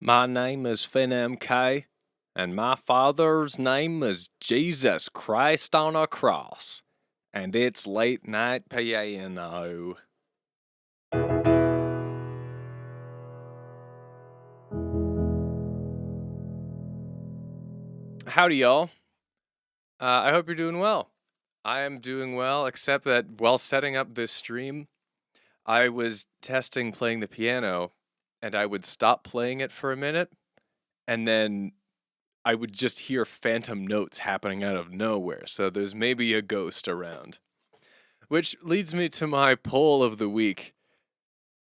My name is Finn MK, and my father's name is Jesus Christ on a cross. And it's late night piano. Howdy, y'all. I hope you're doing well. I am doing well, except that while setting up this stream, I was testing playing the piano, and I would stop playing it for a minute, and then I would just hear phantom notes happening out of nowhere. So there's maybe a ghost around. Which leads me to my poll of the week.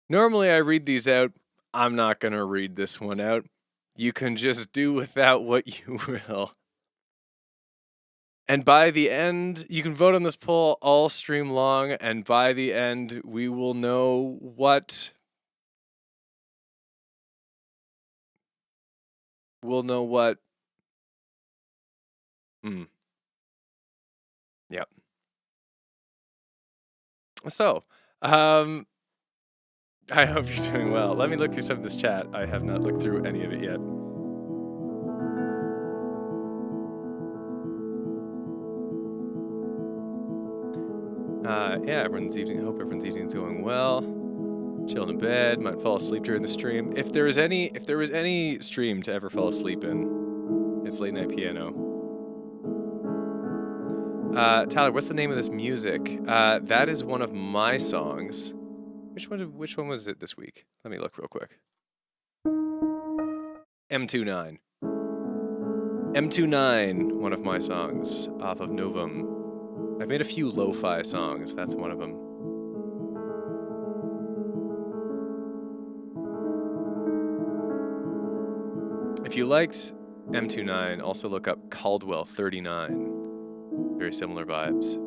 Normally I read these out. I'm not going to read this one out. You can just do without what you will. And by the end, you can vote on this poll all stream long, and by the end, we will know what... Yep. So, I hope you're doing well. Let me look through some of this chat. I have not looked through any of it yet. Yeah, hope everyone's evening's going well. Chilling in bed, might fall asleep during the stream. If there was any stream to ever fall asleep in, it's Late Night Piano. Tyler, what's the name of this music? That is one of my songs. Which one was it this week? Let me look real quick. M29. M29, one of my songs off of Novum. I've made a few lo-fi songs. That's one of them. If you liked M29, also look up Caldwell 39. Very similar vibes.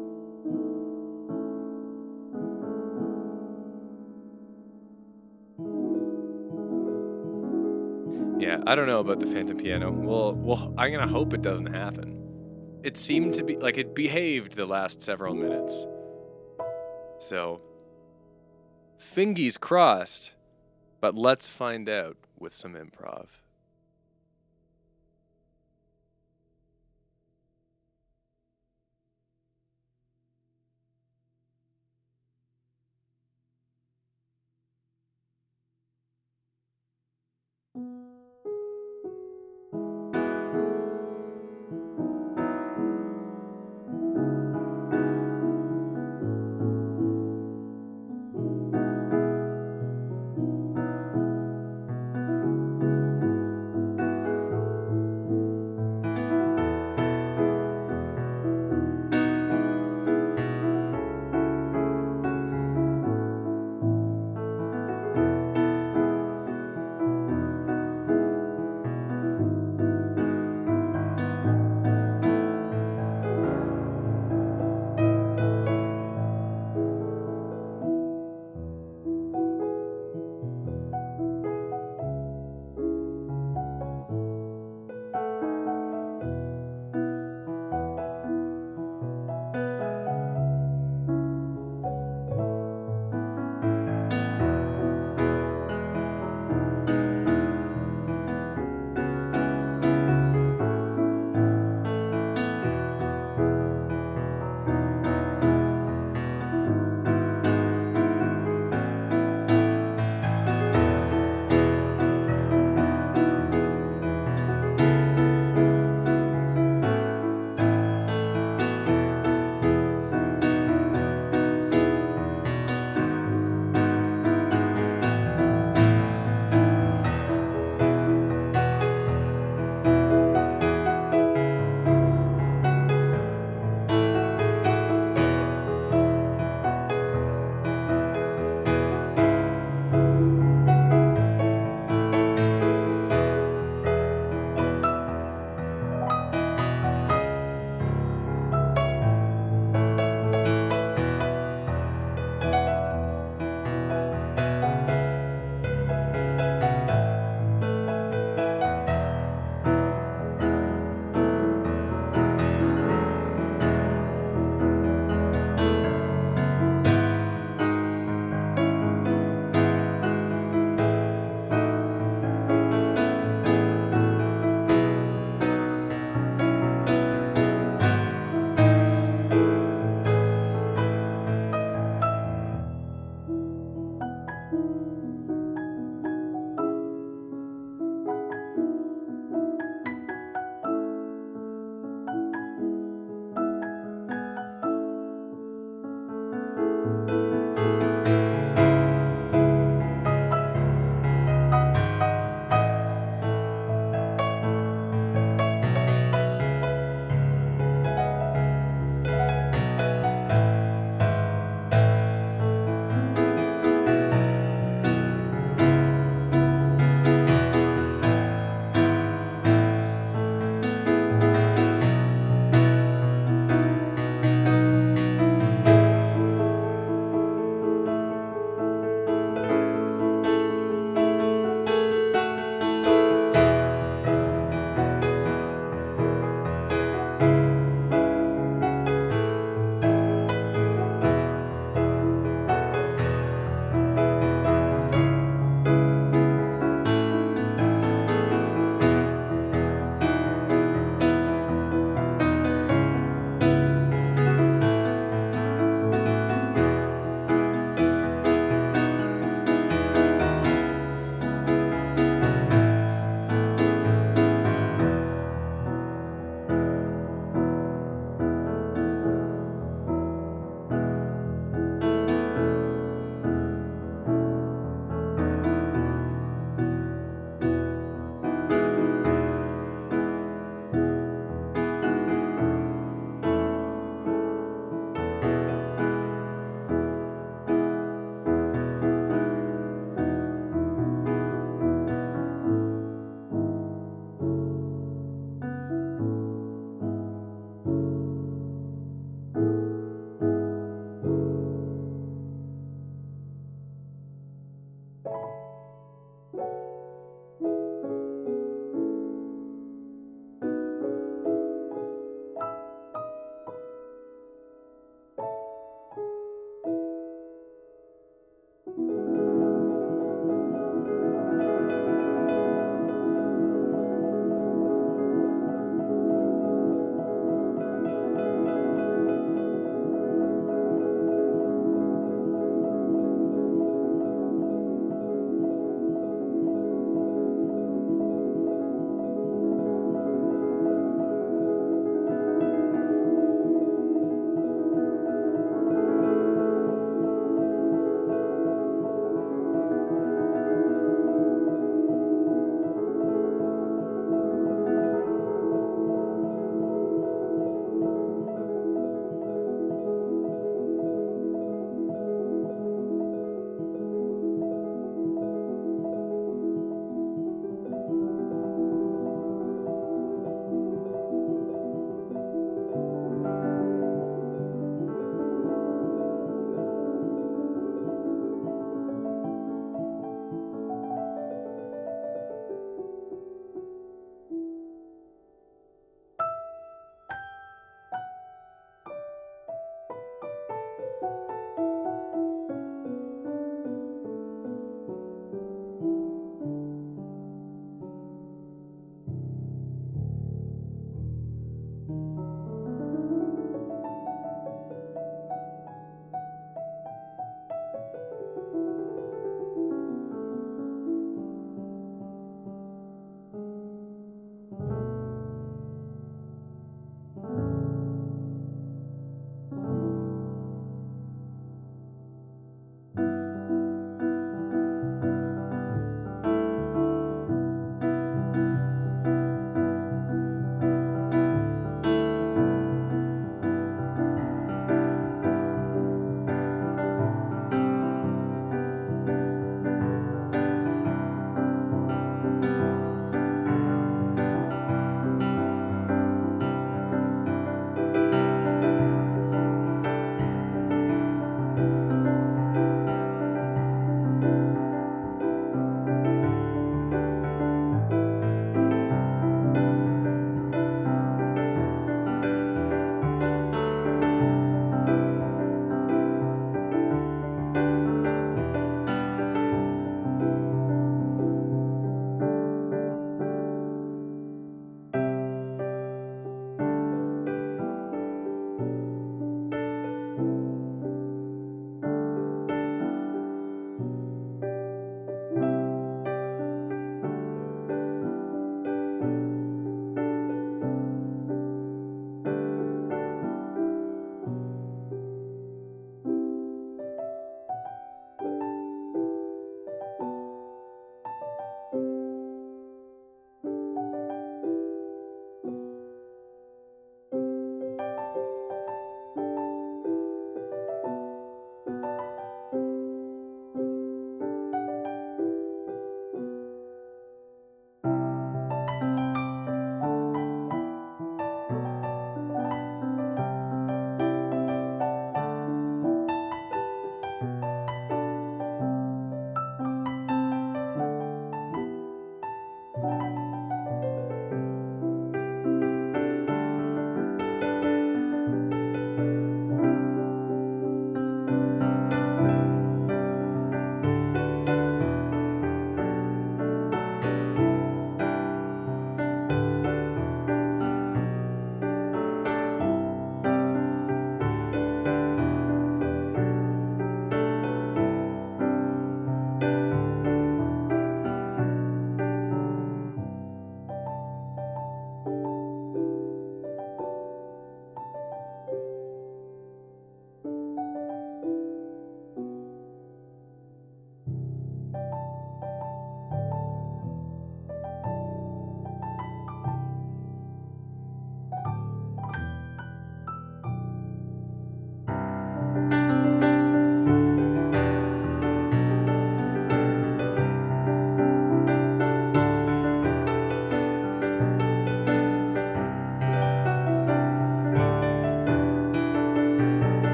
Yeah, I don't know about the phantom piano. Well, I'm gonna hope it doesn't happen. It seemed to be like it behaved the last several minutes. So, fingies crossed, but let's find out with some improv.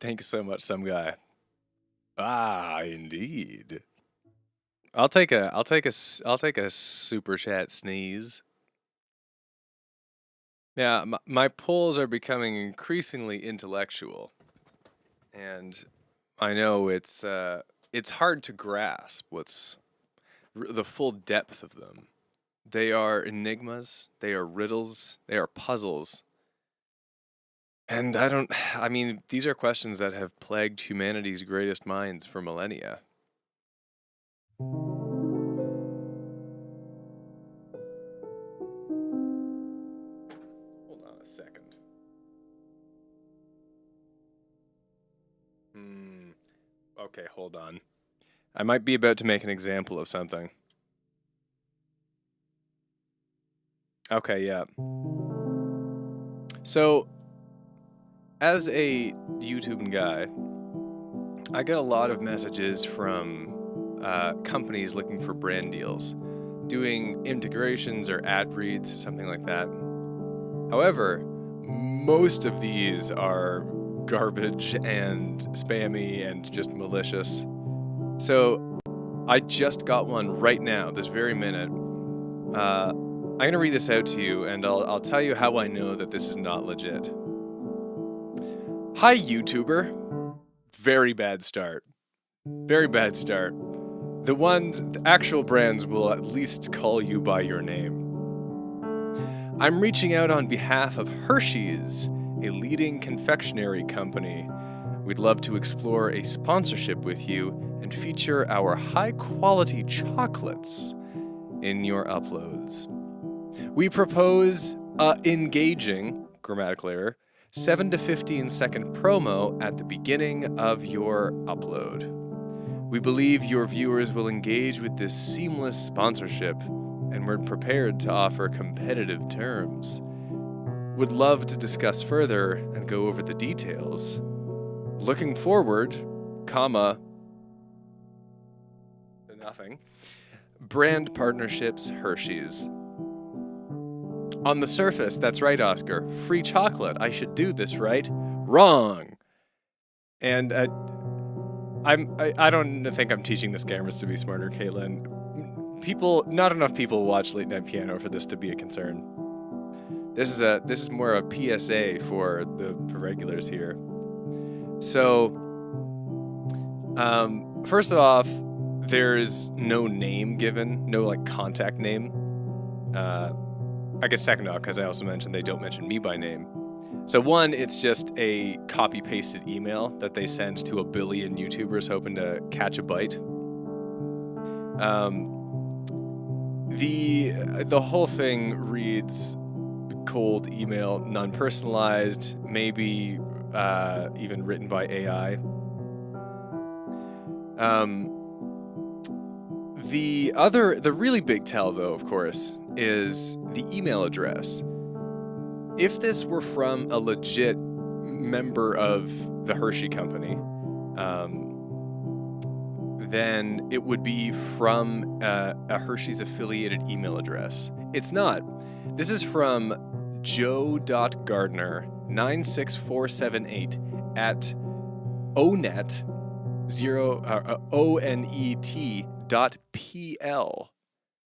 Thanks so much, some guy. Ah, indeed. I'll take a super chat sneeze. Yeah, my polls are becoming increasingly intellectual, and I know it's hard to grasp what's the full depth of them. They are enigmas, they are riddles, they are puzzles. And I mean, these are questions that have plagued humanity's greatest minds for millennia. Hold on a second. Okay, hold on. I might be about to make an example of something. Okay, yeah. So, as a YouTube guy, I get a lot of messages from companies looking for brand deals, doing integrations or ad reads, something like that. However, most of these are garbage and spammy and just malicious. So I just got one right now, this very minute. I'm going to read this out to you, and I'll tell you how I know that this is not legit. Hi, YouTuber. Very bad start. Very bad start. The actual brands will at least call you by your name. I'm reaching out on behalf of Hershey's, a leading confectionery company. We'd love to explore a sponsorship with you and feature our high-quality chocolates in your uploads. We propose a engaging, grammatical error, 7 to 15 second promo at the beginning of your upload. We believe your viewers will engage with this seamless sponsorship, and we're prepared to offer competitive terms. Would love to discuss further and go over the details. Looking forward, comma, nothing. Brand partnerships, Hershey's. On the surface, that's right, Oscar. Free chocolate. I should do this, right? Wrong. And I don't think I'm teaching the scammers to be smarter, Caitlin. Not enough people watch Late Night Piano for this to be a concern. This is more a PSA for the regulars here. So, first off, there's no name given, no like contact name. I guess second off, because I also mentioned they don't mention me by name. So one, it's just a copy-pasted email that they send to a billion YouTubers hoping to catch a bite. The whole thing reads cold email, non-personalized, maybe even written by AI. The really big tell, though, of course, is the email address. If this were from a legit member of the Hershey Company, then it would be from a Hershey's affiliated email address. It's not. This is from joe.gardner96478 at onet.pl,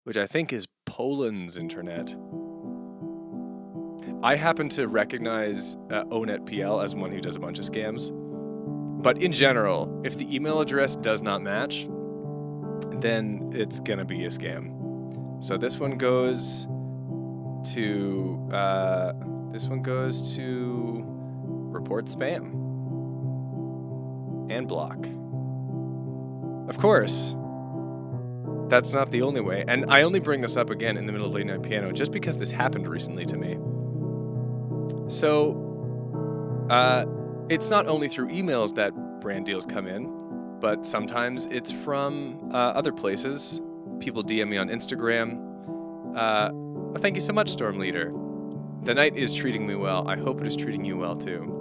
which I think is Poland's internet. I happen to recognize onet.pl as one who does a bunch of scams. But in general, if the email address does not match, then it's gonna be a scam. So this one goes to report spam and block. Of course, that's not the only way. And I only bring this up again in the middle of Late Night Piano just because this happened recently to me. So, it's not only through emails that brand deals come in, but sometimes it's from other places. People DM me on Instagram. Well, thank you so much, Storm Leader. The night is treating me well. I hope it is treating you well, too.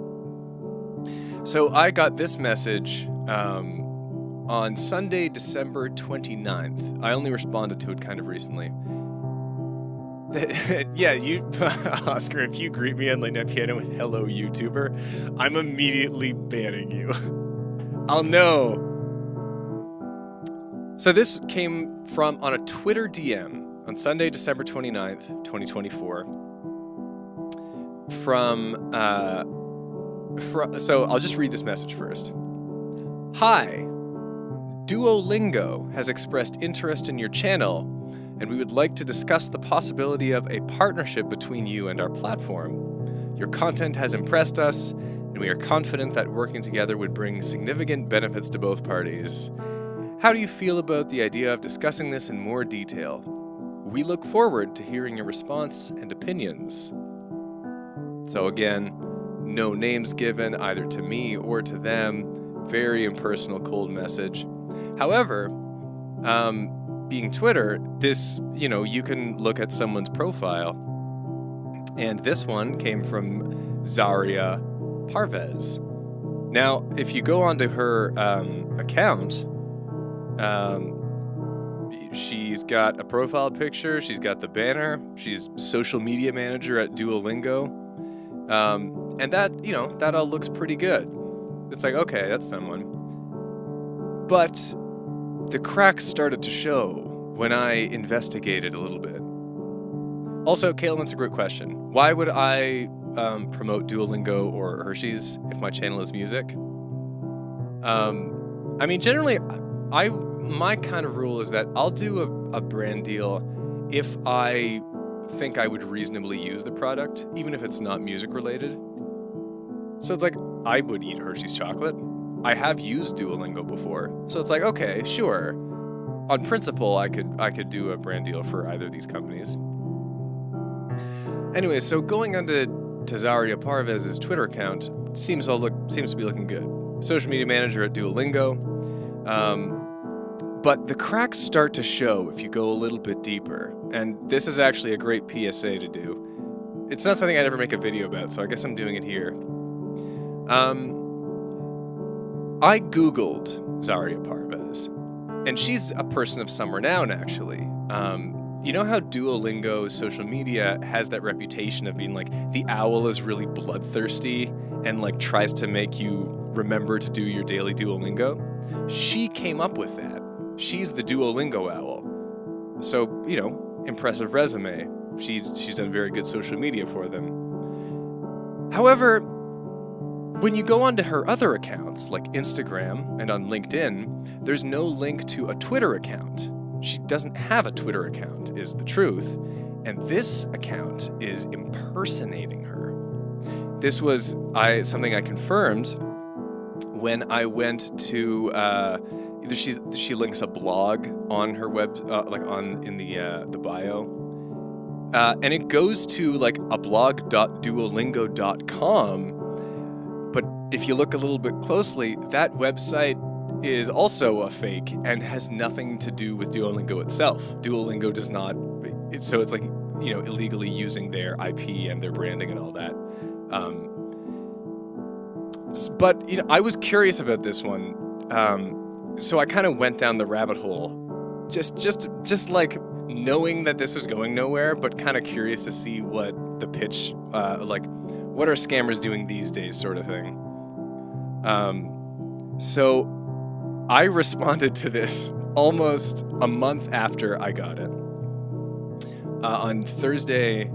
So I got this message on Sunday, December 29th. I only responded to it kind of recently. Yeah, you, Oscar, if you greet me on Late Night Piano with "Hello, YouTuber," I'm immediately banning you. I'll know. So this came from on a Twitter DM on Sunday, December 29th, 2024. So I'll just read this message first. Hi, Duolingo has expressed interest in your channel, and we would like to discuss the possibility of a partnership between you and our platform. Your content has impressed us, and we are confident that working together would bring significant benefits to both parties. How do you feel about the idea of discussing this in more detail? We look forward to hearing your response and opinions. So again, no names given either to me or to them. Very impersonal, cold message. However, being Twitter, this, you can look at someone's profile, and this one came from Zaria Parvez. Now, if you go onto her account, she's got a profile picture, she's got the banner, she's social media manager at Duolingo, and that all looks pretty good. It's like, okay, that's someone. But the cracks started to show when I investigated a little bit. Also, Caitlin, that's a great question. Why would I promote Duolingo or Hershey's if my channel is music? I mean, generally, my kind of rule is that I'll do a brand deal if I think I would reasonably use the product, even if it's not music related. So it's like, I would eat Hershey's chocolate. I have used Duolingo before. So it's like, okay, sure. On principle, I could do a brand deal for either of these companies. Anyway, so going onto Zaria Parvez's Twitter account seems to be looking good. Social media manager at Duolingo. But the cracks start to show if you go a little bit deeper. And this is actually a great PSA to do. It's not something I'd ever make a video about, so I guess I'm doing it here. I Googled Zaria Parvez, and she's a person of some renown, actually. You know how Duolingo's social media has that reputation of being like, the owl is really bloodthirsty and like tries to make you remember to do your daily Duolingo? She came up with that. She's the Duolingo owl. So, impressive resume. She's done very good social media for them. However, when you go onto her other accounts, like Instagram and on LinkedIn, there's no link to a Twitter account. She doesn't have a Twitter account, is the truth. And this account is impersonating her. This was something I confirmed when I went to she links a blog on her web, in the bio, and it goes to like a blog.duolingo.com. But if you look a little bit closely, that website is also a fake and has nothing to do with Duolingo itself. Duolingo does not, so it's like, illegally using their IP and their branding and all that. But I was curious about this one, so I kind of went down the rabbit hole, just like knowing that this was going nowhere, but kind of curious to see what the pitch, what are scammers doing these days, sort of thing. So I responded to this almost a month after I got it, on Tuesday,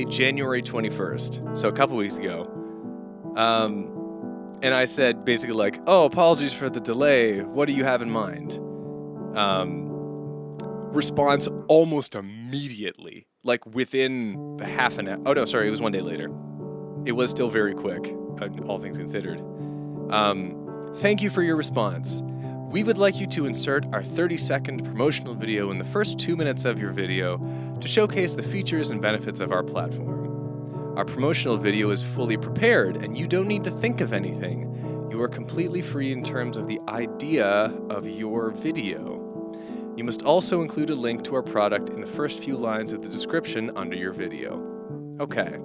January 21st, so a couple weeks ago. And I said basically like, oh, apologies for the delay. What do you have in mind? Response almost immediately, like within the half an hour. Oh, no, sorry, it was one day later. It was still very quick, all things considered. Thank you for your response. We would like you to insert our 30-second promotional video in the first 2 minutes of your video to showcase the features and benefits of our platform. Our promotional video is fully prepared, and you don't need to think of anything. You are completely free in terms of the idea of your video. You must also include a link to our product in the first few lines of the description under your video. Okay.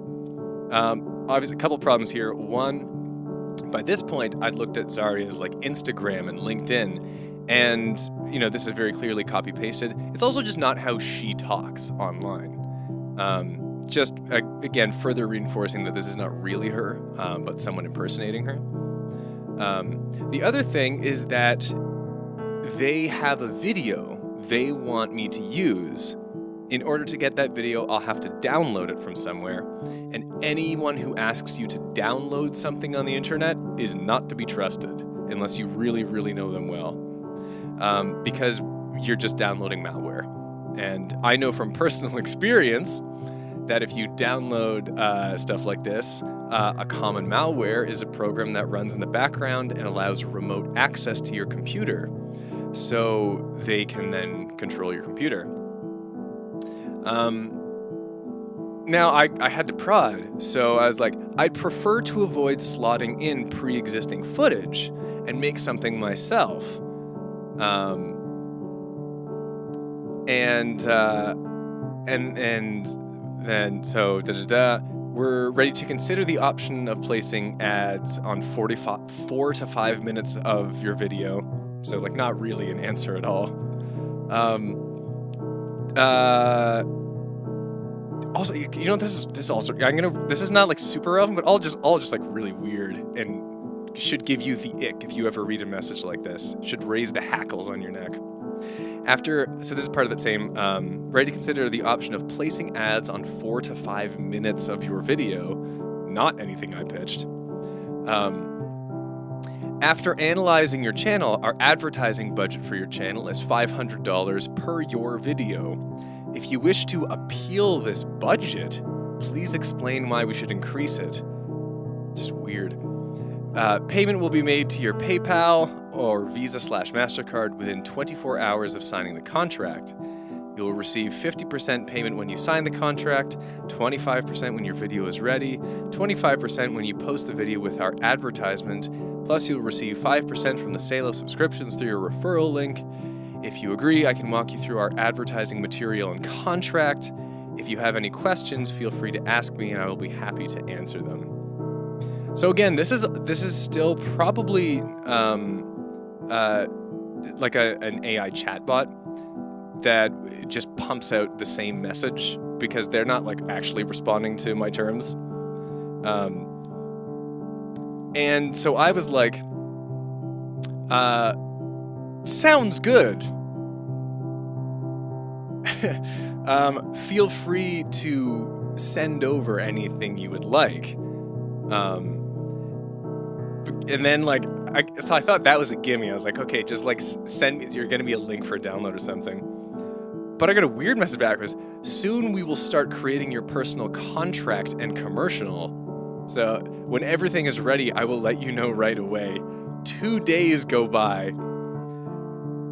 Obviously, a couple problems here. One, by this point, I'd looked at Zaria's like Instagram and LinkedIn, and this is very clearly copy-pasted. It's also just not how she talks online. Just, again, further reinforcing that this is not really her, but someone impersonating her. The other thing is that they have a video they want me to use. In order to get that video, I'll have to download it from somewhere, and anyone who asks you to download something on the internet is not to be trusted, unless you really, really know them well, because you're just downloading malware. And I know from personal experience that if you download stuff like this, a common malware is a program that runs in the background and allows remote access to your computer, so they can then control your computer. Now, I had to prod, so I was like, I'd prefer to avoid slotting in pre-existing footage and make something myself. And then, so, we're ready to consider the option of placing ads on 4 to 5 minutes of your video. So, like, not really an answer at all. Also, you know, this is not like super relevant, but all just like really weird and should give you the ick if you ever read a message like this. Should raise the hackles on your neck. So this is part of that same, ready to consider the option of placing ads on 4 to 5 minutes of your video, not anything I pitched. After analyzing your channel, our advertising budget for your channel is $500 per your video. If you wish to appeal this budget, please explain why we should increase it. Just weird. Payment will be made to your PayPal or Visa/MasterCard within 24 hours of signing the contract. You will receive 50% payment when you sign the contract, 25% when your video is ready, 25% when you post the video with our advertisement, plus you'll receive 5% from the sale of subscriptions through your referral link. If you agree, I can walk you through our advertising material and contract. If you have any questions, feel free to ask me and I will be happy to answer them. So again, this is still probably like an AI chatbot that just pumps out the same message because they're not like actually responding to my terms. And so I was like, sounds good. Feel free to send over anything you would like. And then so I thought that was a gimme. I was like, okay, just like send me, you're going to be a link for a download or something. But I got a weird message back. It was, soon we will start creating your personal contract and commercial. So when everything is ready, I will let you know right away. 2 days go by.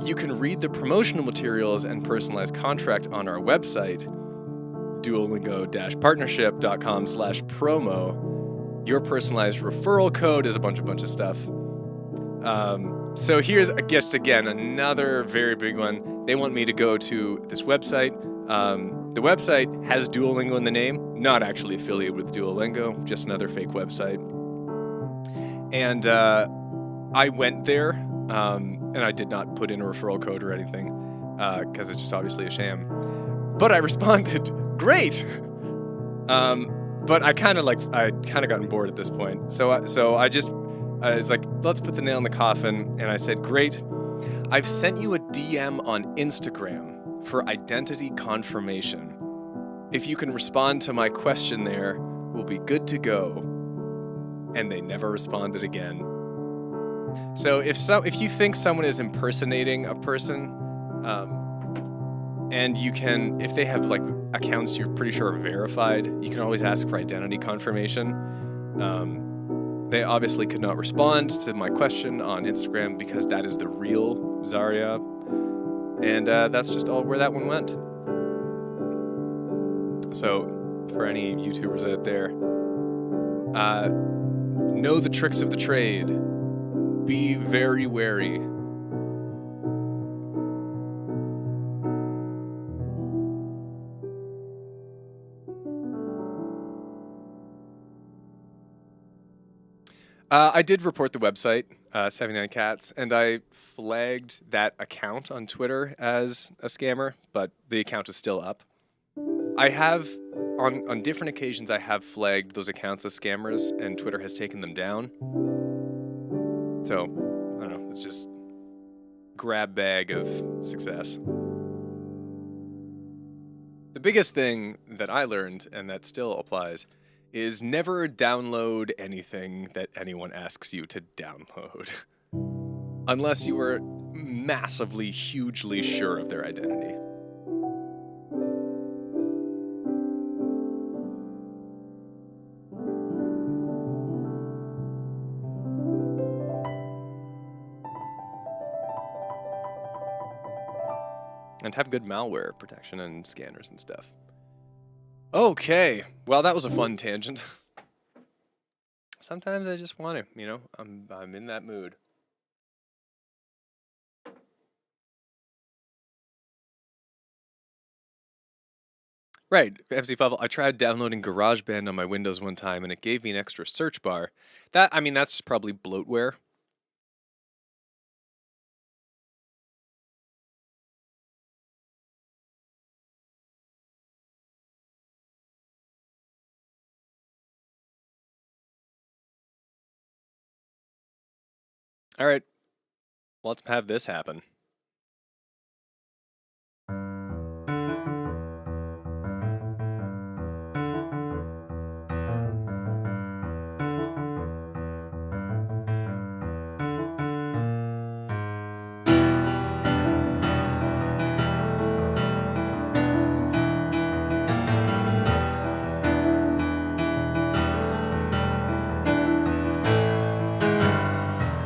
You can read the promotional materials and personalized contract on our website, duolingo-partnership.com/promo. Your personalized referral code is a bunch of stuff. So here's, I guess, again, another very big one. They want me to go to this website. The website has Duolingo in the name, not actually affiliated with Duolingo, just another fake website. And I went there, and I did not put in a referral code or anything, because it's just obviously a sham. But I responded, great! But I kind of gotten bored at this point. So I was like, let's put the nail in the coffin. And I said, great. I've sent you a DM on Instagram for identity confirmation. If you can respond to my question there, we'll be good to go. And they never responded again. So if you think someone is impersonating a person, and you can, if they have like accounts you're pretty sure are verified, you can always ask for identity confirmation. They obviously could not respond to my question on Instagram because that is the real Zarya. And that's just all where that one went. So for any YouTubers out there, know the tricks of the trade. Be very wary. I did report the website, 79 Cats, and I flagged that account on Twitter as a scammer, but the account is still up. I have, on different occasions, I have flagged those accounts as scammers, and Twitter has taken them down. So, I don't know, it's just grab bag of success. The biggest thing that I learned, and that still applies, is never download anything that anyone asks you to download. Unless you are massively, hugely sure of their identity. And have good malware protection and scanners and stuff. Okay, well, that was a fun tangent. Sometimes I just want to, you know, I'm in that mood. Right, MC Fubble, I tried downloading GarageBand on my Windows one time and it gave me an extra search bar. That's just probably bloatware. All right, well, let's have this happen.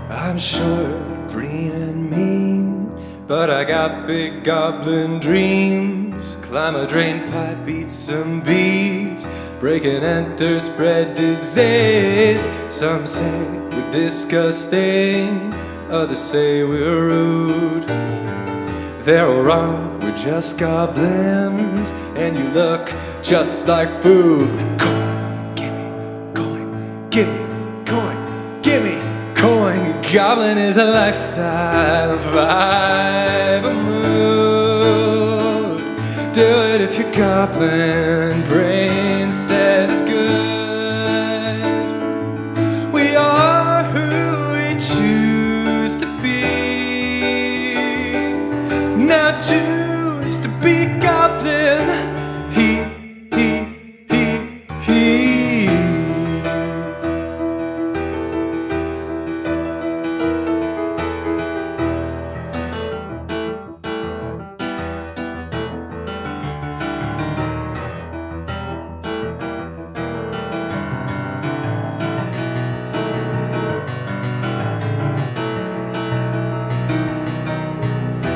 I'm short, green and mean, but I got big goblin dreams. Climb a drain pipe, beat some bees, break and enter, spread disease. Some say we're disgusting, others say we're rude. They're all wrong, we're just goblins, and you look just like food. Coin, gimme, coin, gimme, coin, gimme. Coin, goblin is a lifestyle, a vibe, a mood. Do it if your goblin brain says it's good. We are who we choose to be. Now choose to be a goblin. He.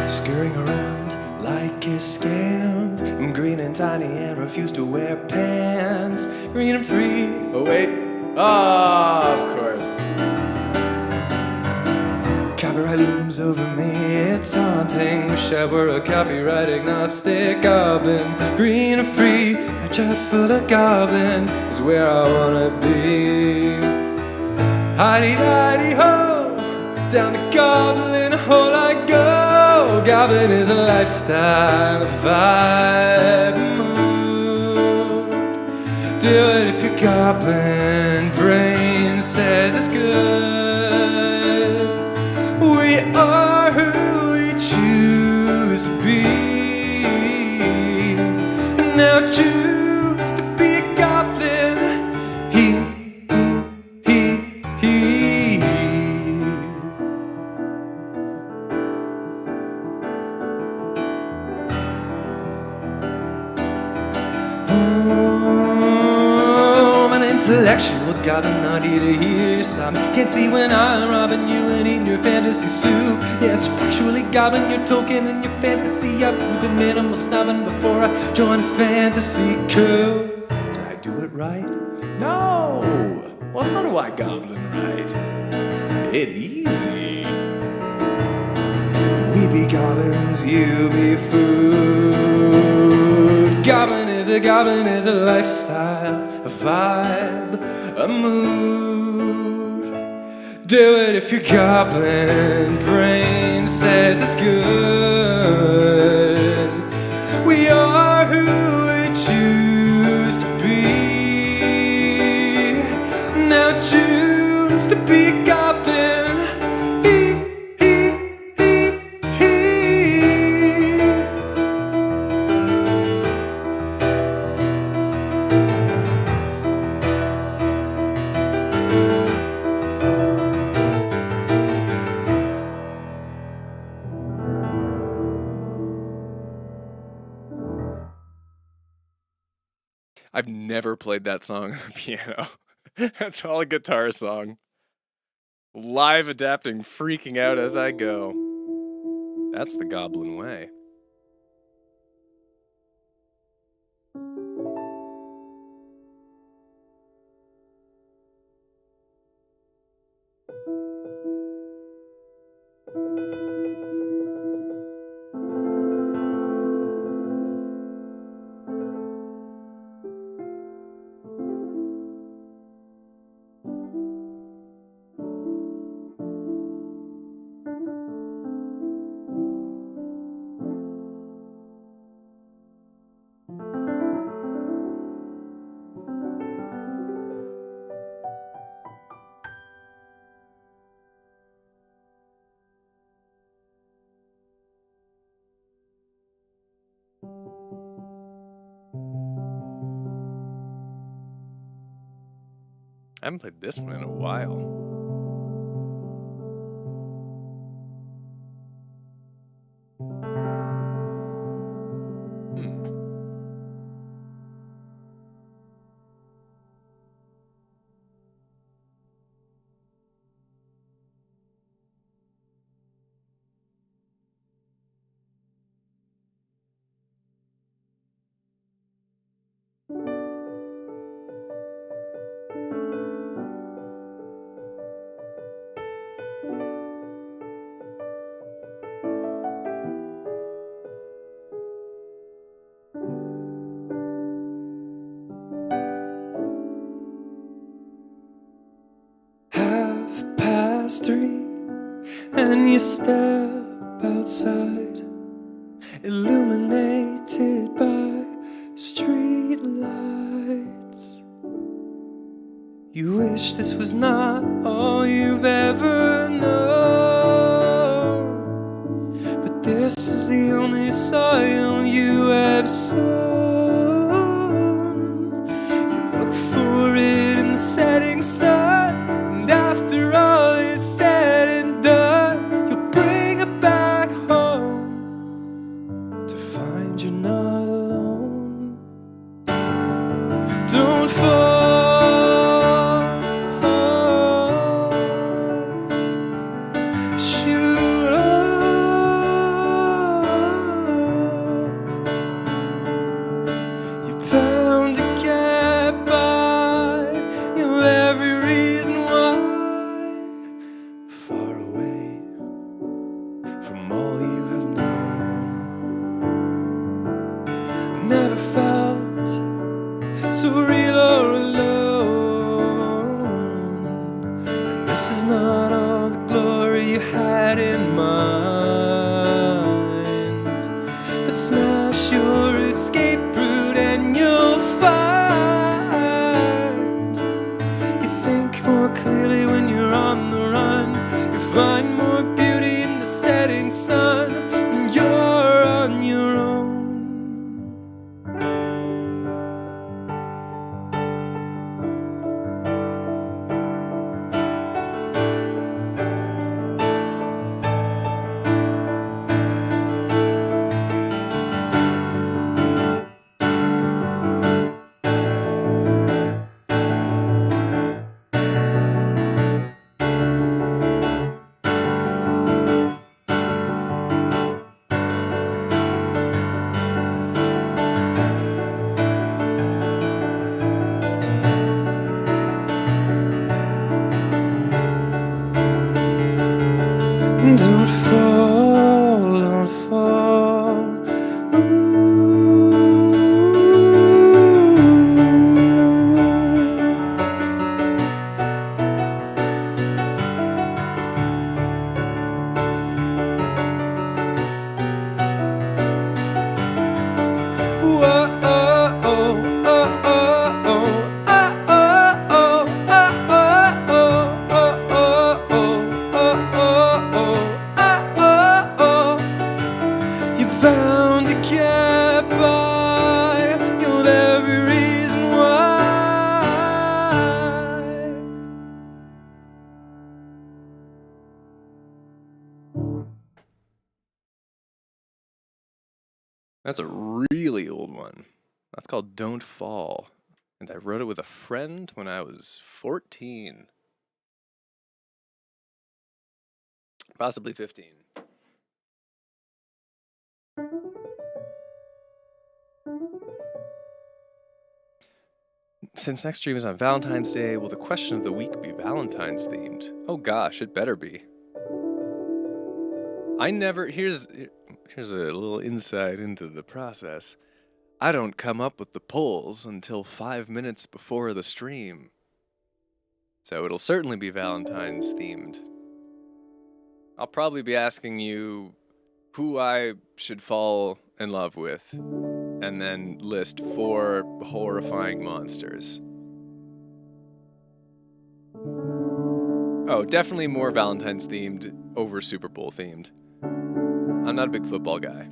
Scurrying around like a scamp. I'm green and tiny and refuse to wear pants. Green and free. Oh, wait. Ah, of course. Copyright looms over me, it's haunting. Wish I were a copyright agnostic goblin. Green and free, a jar full of goblins is where I wanna be. Hidey-hidey-ho, down the goblin hole I go. Goblin is a lifestyle, a vibe, a mood. Do it if your goblin brain says it's good. We are who we choose to be. Now choose to be a goblin. He. Oh, I'm an intellectual goblin, not here to hear you sob. Can't see when I'm robbing you and eating your fantasy soup. Yes, factually gobbling your token and your fantasy up with a minimal snubbing before I join a fantasy coup. Did I do it right? No! Well, how do I goblin right? It easy. We be goblins, you be food. Goblin is a lifestyle, a vibe, a mood. Do it if your goblin brain says it's good. We are who we choose I've never played that song on the piano. That's all a guitar song. Live adapting, freaking out as I go. That's the Goblin way. I haven't played this one in a while. Half past 3, and you step outside, illuminated by street lights. You wish this was not all you've ever known, but this is the only soil you have sown. You look for it in the setting sun, and after all is said and done, you'll bring it back home to find you're not alone. Don't fall. Shoot up. You're bound to get by. You'll have every reason why. Far away from all you have known. Never felt so real or alone. And this is not all the glory you had in mind, but smash your escape route and you'll find you think more clearly when you're on the run. You find more beauty in the setting sun, and you're on your own. Don't fall, don't fall. You're bound to get by. You'll have every reason why. That's a really old one. That's called Don't Fall. and I wrote it with a friend when I was 14. Possibly 15. Since next stream is on Valentine's Day, will the question of the week be Valentine's themed? Oh gosh, it better be. Here's a little insight into the process. I don't come up with the polls until 5 minutes before the stream. So it'll certainly be Valentine's themed. I'll probably be asking you who I should fall in love with, and then list 4 horrifying monsters. Oh, definitely more Valentine's themed over Super Bowl themed. I'm not a big football guy.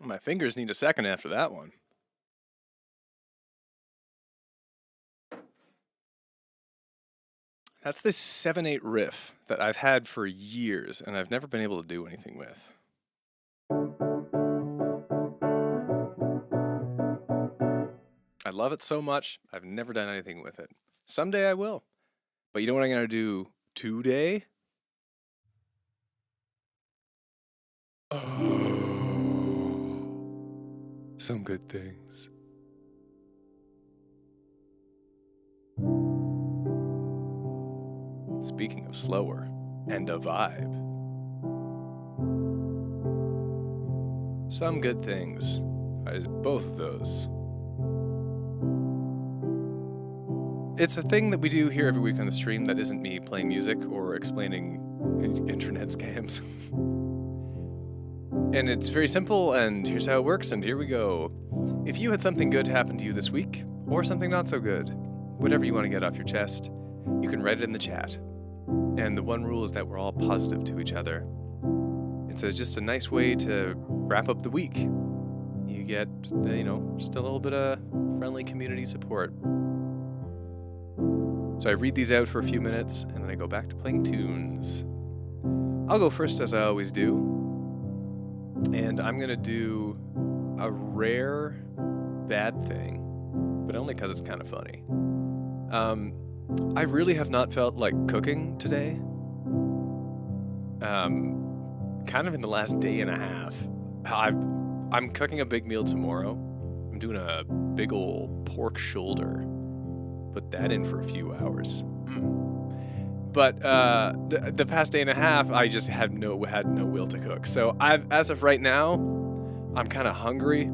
My fingers need a second after that one. That's this 7/8 riff that I've had for years, and I've never been able to do anything with. I love it so much, I've never done anything with it. Someday I will. But you know what I'm going to do today? Oh, some good things. Speaking of slower and a vibe, some good things is both of those. It's a thing that we do here every week on the stream that isn't me playing music or explaining internet scams. And it's very simple, and here's how it works, and here we go. If you had something good happen to you this week, or something not so good, whatever you want to get off your chest, you can write it in the chat. And the one rule is that we're all positive to each other. It's just a nice way to wrap up the week. You get, just a little bit of friendly community support. So I read these out for a few minutes, and then I go back to playing tunes. I'll go first, as I always do. And I'm going to do a rare bad thing, but only because it's kind of funny. I really have not felt like cooking today. Kind of in the last day and a half. I'm cooking a big meal tomorrow. I'm doing a big old pork shoulder. Put that in for a few hours. But the past day and a half, I just had no will to cook. So as of right now, I'm kind of hungry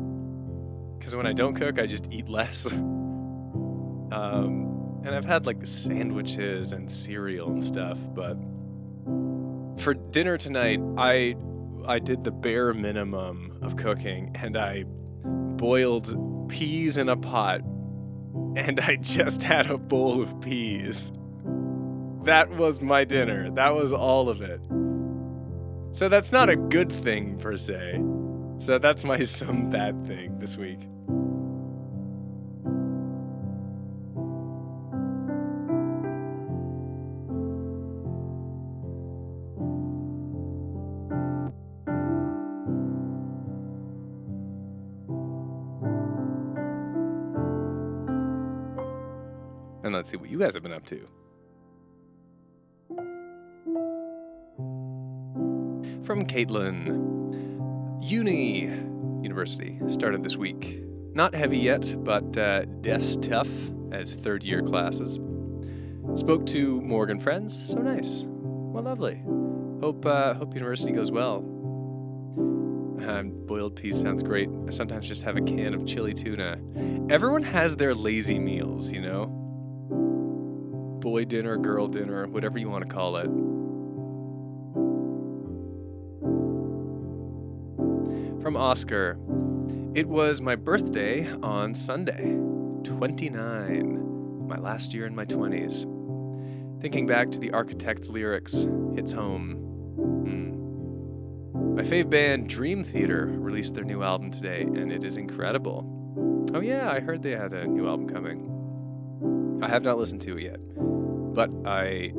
because when I don't cook, I just eat less. And I've had like sandwiches and cereal and stuff. But for dinner tonight, I did the bare minimum of cooking, and I boiled peas in a pot. And I just had a bowl of peas. That was my dinner. That was all of it. So that's not a good thing, per se. So that's my some bad thing this week. And let's see what you guys have been up to. From Caitlin. University started this week. Not heavy yet, but def's tough as third-year classes. Spoke to Morgan friends, so nice. Well, lovely. Hope university goes well. Boiled peas sounds great. I sometimes just have a can of chili tuna. Everyone has their lazy meals, you know? Boy dinner, girl dinner, whatever you want to call it. From Oscar. It was my birthday on Sunday, 29, my last year in my 20s. Thinking back to the Architect's lyrics hits home. My fave band, Dream Theater, released their new album today, and it is incredible. Oh yeah, I heard they had a new album coming. I have not listened to it yet, but I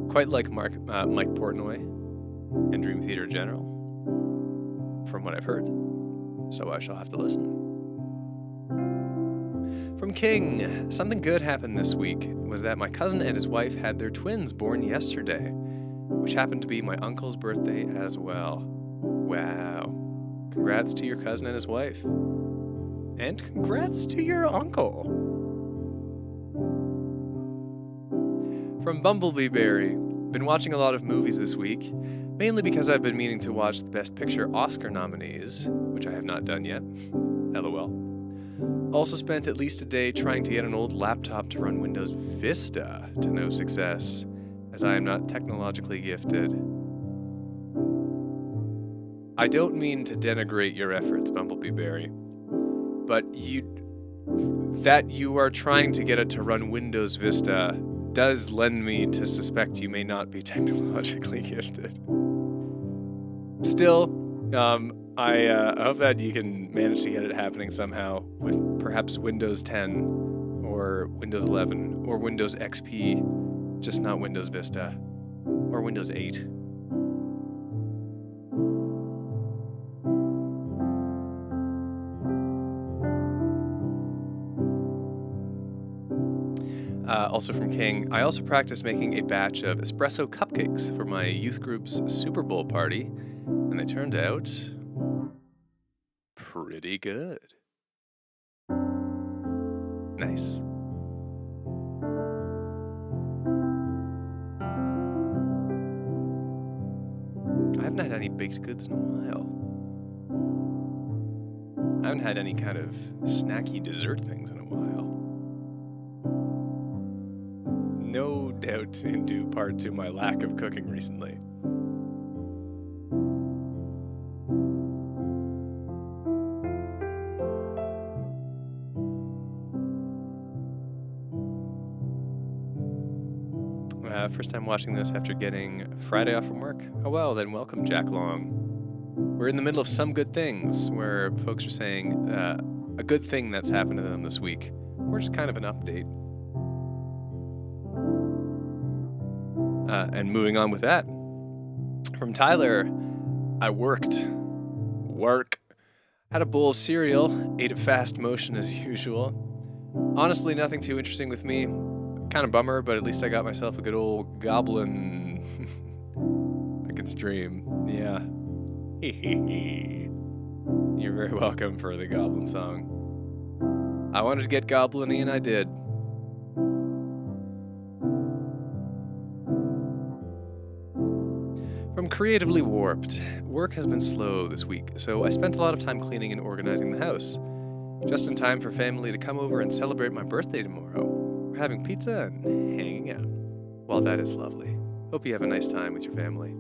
quite like Mike Portnoy and Dream Theater in general, from what I've heard, so I shall have to listen. From King, something good happened this week was that my cousin and his wife had their twins born yesterday, which happened to be my uncle's birthday as well. Wow. Congrats to your cousin and his wife. And congrats to your uncle. From Bumblebee Berry. Been watching a lot of movies this week, mainly because I've been meaning to watch the Best Picture Oscar nominees, which I have not done yet. LOL. Also spent at least a day trying to get an old laptop to run Windows Vista to no success, as I am not technologically gifted. I don't mean to denigrate your efforts, Bumblebee Berry, but that you are trying to get it to run Windows Vista does lend me to suspect you may not be technologically gifted. Still, I hope that you can manage to get it happening somehow with perhaps Windows 10 or Windows 11 or Windows XP, just not Windows Vista or Windows 8. Also from King, I also practiced making a batch of espresso cupcakes for my youth group's Super Bowl party, and they turned out pretty good. Nice. I haven't had any baked goods in a while. I haven't had any kind of snacky dessert things in a while. No doubt in due part to my lack of cooking recently. First time watching this after getting Friday off from work. Oh well, then welcome, Jack Long. We're in the middle of some good things, where folks are saying a good thing that's happened to them this week, or just kind of an update. And moving on with that, from Tyler, I worked, had a bowl of cereal, ate it fast motion as usual. Honestly, nothing too interesting with me. Kind of bummer, but at least I got myself a good old goblin I can stream. Yeah. You're very welcome for the goblin song. I wanted to get goblin-y and I did. From Creatively Warped, work has been slow this week, so I spent a lot of time cleaning and organizing the house. Just in time for family to come over and celebrate my birthday tomorrow. We're having pizza and hanging out. Well, that is lovely. Hope you have a nice time with your family.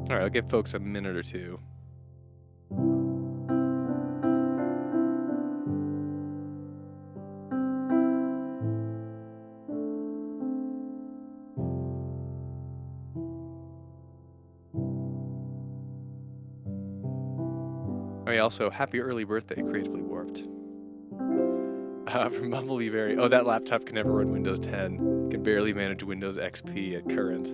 All right, I'll give folks a minute or two. Oh yeah, also, happy early birthday, Creatively Warped. From Bumblebee Berry. Oh, that laptop can never run Windows 10. Can barely manage Windows XP at current.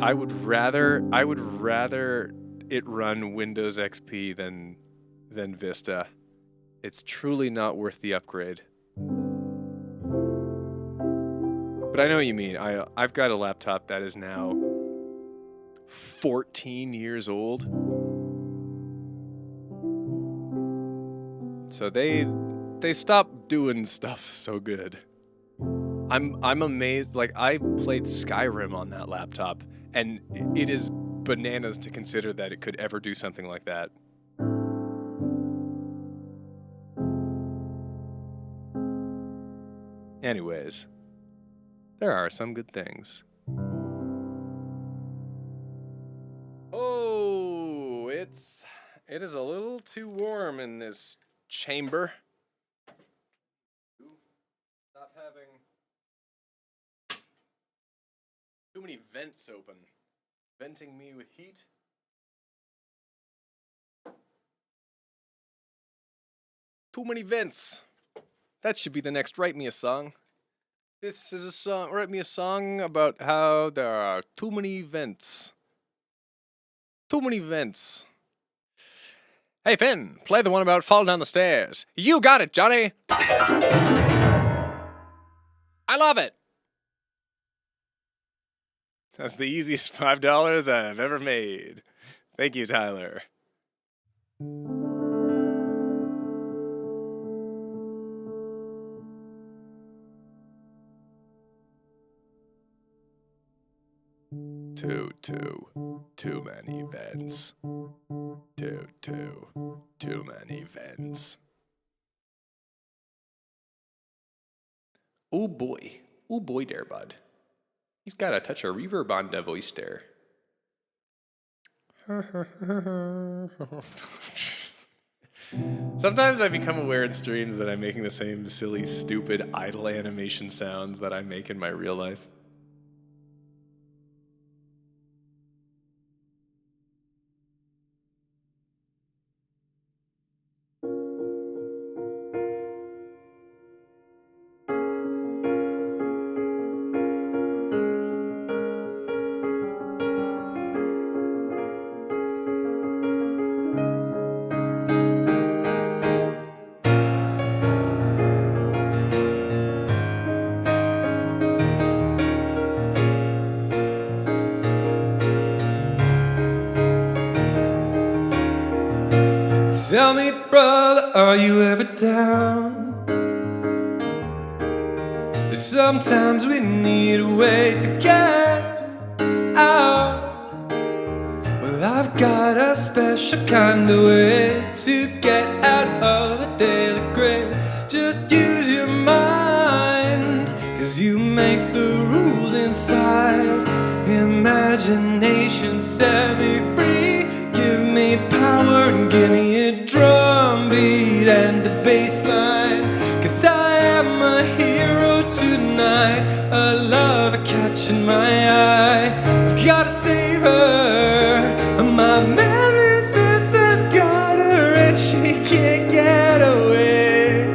I would rather it run Windows XP than Vista. It's truly not worth the upgrade. But I know what you mean. I've got a laptop that is now 14 years old. So they stopped doing stuff so good. I'm amazed. Like, I played Skyrim on that laptop, and it is bananas to consider that it could ever do something like that. Anyways, there are some good things. Oh, it is a little too warm in this chamber. Stop having too many vents open, venting me with heat. Too many vents. That should be the next Write Me a Song. This is a song. Write me a song about how there are too many vents. Too many vents. Hey, Finn, play the one about falling down the stairs. You got it, Johnny. I love it. That's the easiest $5 I've ever made. Thank you, Tyler. Too many vents. Too many vents. Oh boy there, bud. He's got a touch of reverb on the voice there. Sometimes I become aware in streams that I'm making the same silly, stupid, idle animation sounds that I make in my real life. Tell me, brother, are you ever down? Sometimes we need a way to get out. Well, I've got a special kind of way to get out of the daily grave. Just use your mind, 'cause you make the rules inside. Imagination set me free. Give me power and give me a drum beat and a bass line. 'Cause I am a hero tonight, a love catching my eye. I've gotta save her. My memory says has got her and she can't get away.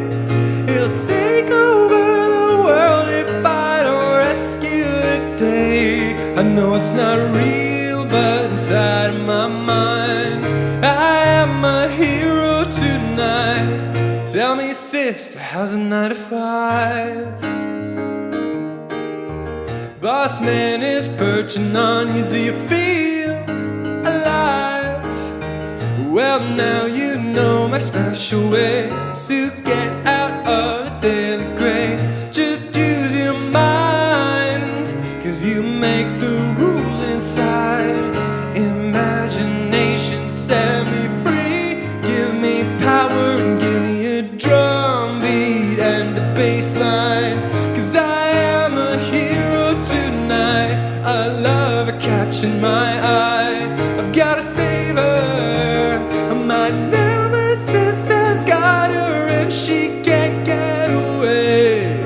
He'll take over the world if I don't rescue the day. I know it's not real, but inside of my mind I am a hero tonight. Tell me, sister, how's the 9 to 5? Boss man is perching on you, do you feel alive? Well, now you know my special way to get out of the daily gray. Just use your mind, 'cause you make the rules inside. Imagination set me free. Give me power and give me a drum beat and a bass line. 'Cause I am a hero tonight, a love catching my eye. I've gotta save her. My nemesis has got her and she can't get away.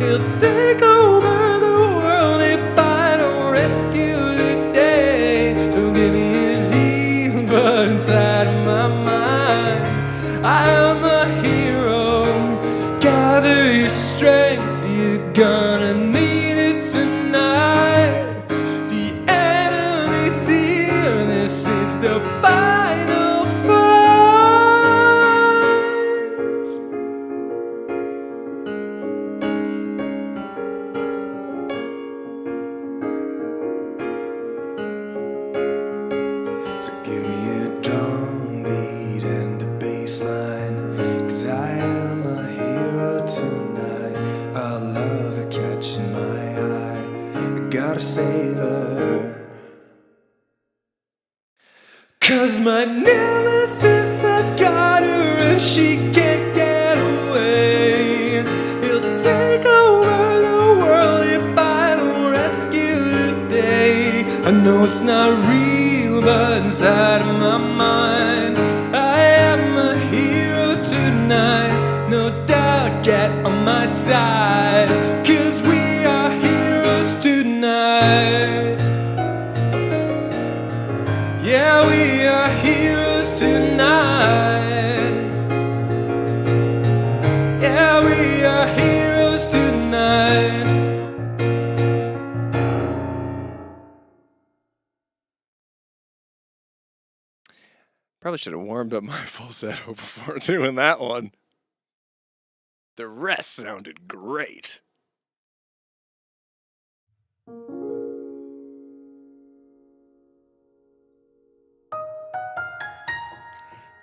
He'll take over the world if I don't rescue the day. Don't give me a deal, but inside of my mind I am a hero. Gather your strength, you're gonna need it tonight. The enemy's here, this is the final fight. So give me a drum beat and a bass line, 'cause I am a hero tonight, a love catching my eye. I gotta save her. 'Cause my nemesis has got her and she can't get away. He'll take over the world if I don't rescue the day. I know it's not real, but inside of my mind I am a hero tonight. No doubt, get on my side, 'cause we are heroes tonight. Yeah, we are heroes tonight. Yeah, we are heroes tonight. Probably should have warmed up my falsetto before doing that one. The rest sounded great.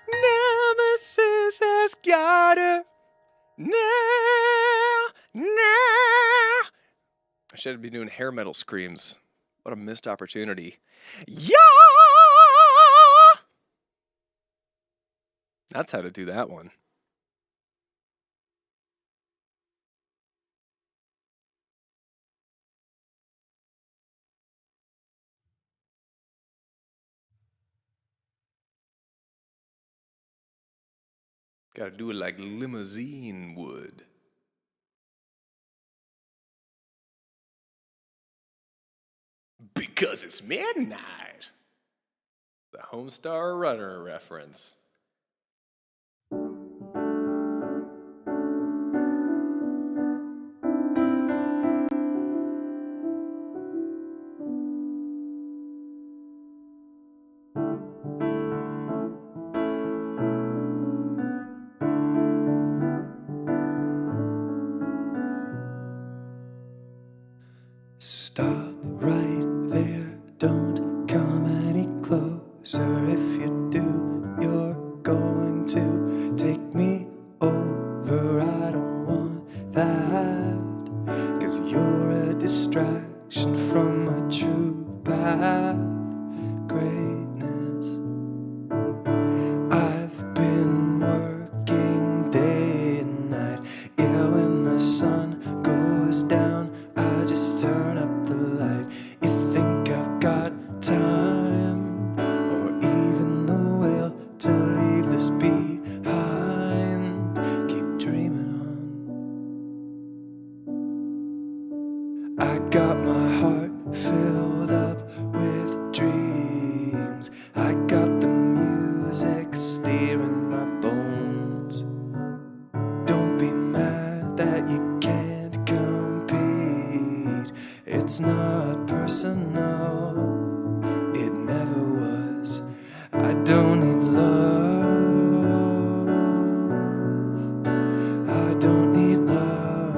Nemesis has got her. Now, now. I should be doing hair metal screams. What a missed opportunity. Yeah! That's how to do that one. Gotta do it like limousine would. Because it's midnight. The Homestar Runner reference. Stop right there, don't come any closer. If you do, you're going to take me over. I don't want that, 'cause you're a distraction from my true path, greatness. I've been working day and night. Yeah, when the sun goes down, I just turn up the light. You think I've got time, or even the will to leave this behind? Keep dreaming on. I got my heart filled up with dreams. I got the music steering my bones. Don't be mad that you can't compete. It's not personal, it never was. I don't need love, I don't need love.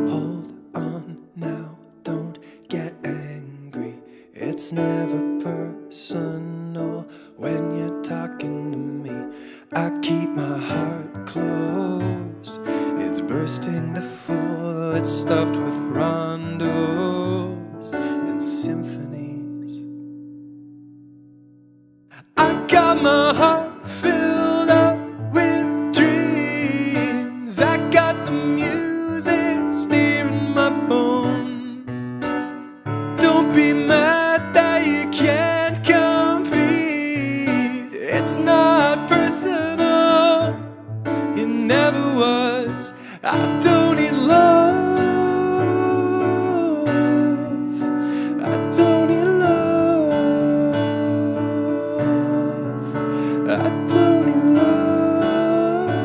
Hold on now, don't get angry. It's never personal when you're talking to me. I keep my heart closed, it's bursting to full. It's stuffed with rondos and symphonies. I got my heart filled up with dreams. I got the music steering my bones. Don't be mad that you can't compete. It's not personal, it never was. I don't need love, I don't need love, I don't need love,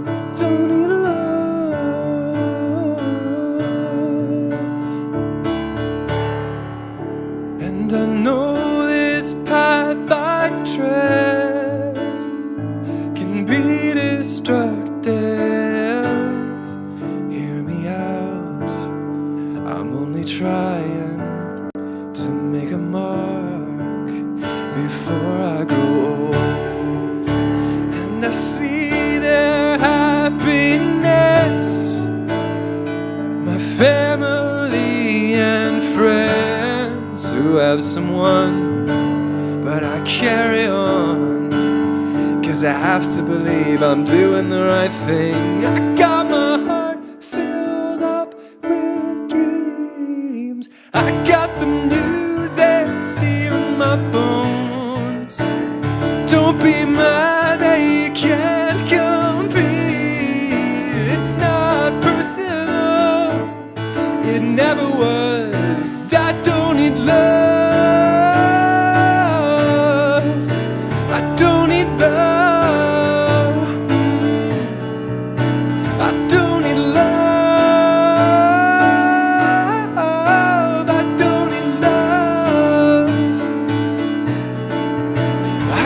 I don't need love. And I know this path I tread can be destructive. Hear me out, I'm only trying to make a mark before I grow old. And I see their happiness, my family and friends who have someone, but I carry on, 'cause I have to believe I'm doing the right thing. I got my heart filled up with dreams. I got the music steering my bones. Don't be mad that you can't compete. It's not personal, it never was. I don't need love, I don't need love, I don't need love, I don't need love.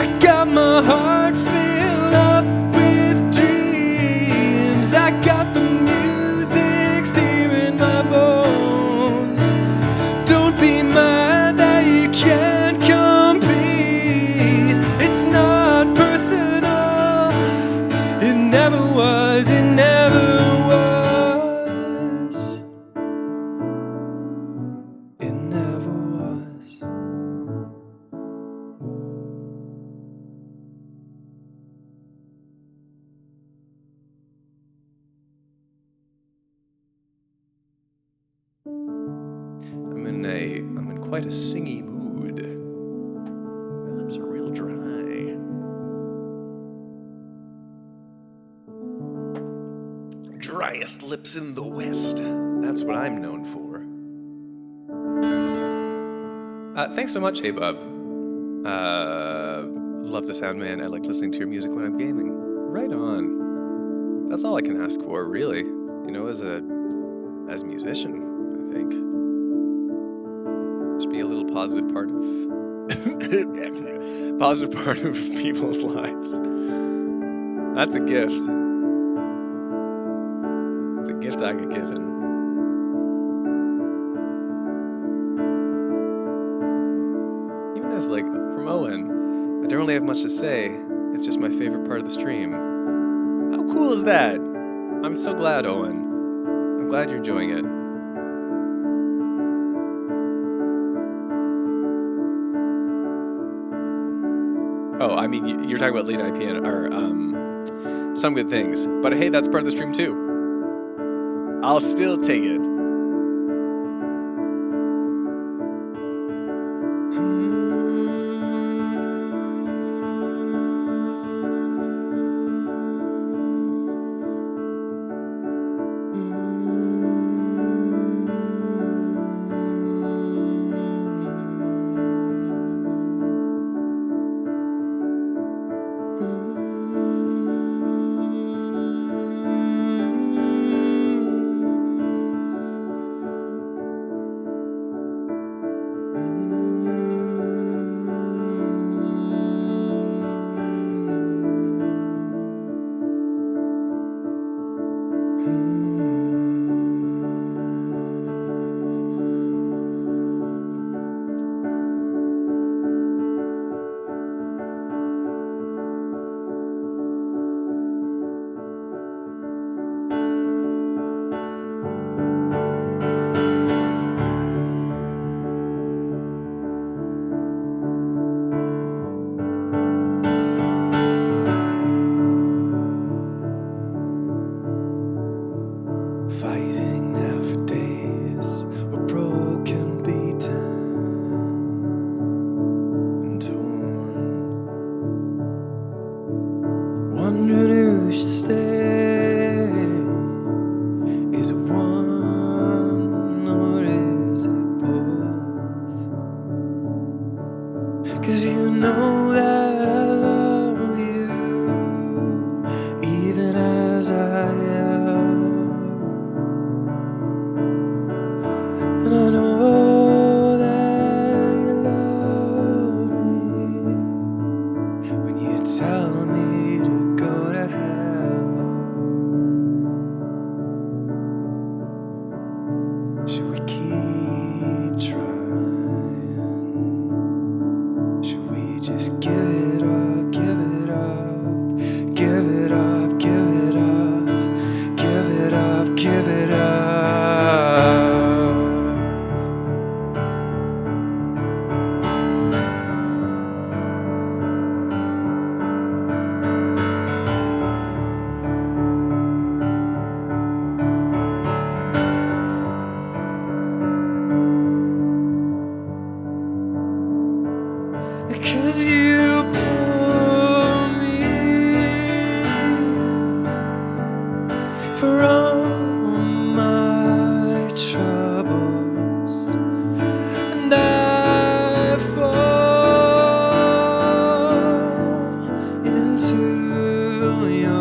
I got my heart filled up with dreams. I got the music steering my bones. Don't be mad that you can't compete. It's not personal, it never was, it never was, it never was. I'm in quite a singy mood. apocalypse in the West. That's what I'm known for. Thanks so much, Hey Bub. Love the sound, man. I like listening to your music when I'm gaming. Right on. That's all I can ask for, really. You know, as a musician, I think. Just be a little positive part of people's lives. That's a gift. It's a gift I get given. Even this, like, from Owen, I don't really have much to say. It's just my favorite part of the stream. How cool is that? I'm so glad, Owen. I'm glad you're enjoying it. Oh, I mean, you're talking about late night piano, or some good things. But hey, that's part of the stream too. I'll still take it. Fighting now for days, we're broken, beaten, and torn. Wondering who should stay. Is it one or is it both? 'Cause you know that I love you, even as I am. And I know that you love me when you tell me to go to hell. Should we keep trying? Should we just give it up, give it up, give it up, give it up, give it up, give it up? Because you pull me for all my troubles, and I fall into yours.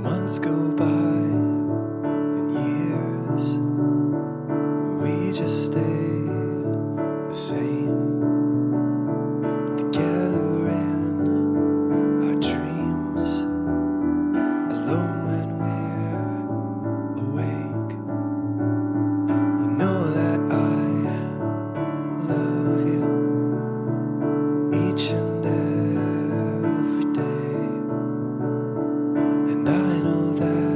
Months go by and years, we just stay the same, together in our dreams, alone when we're awake. You know that I love you each and every day. And I know that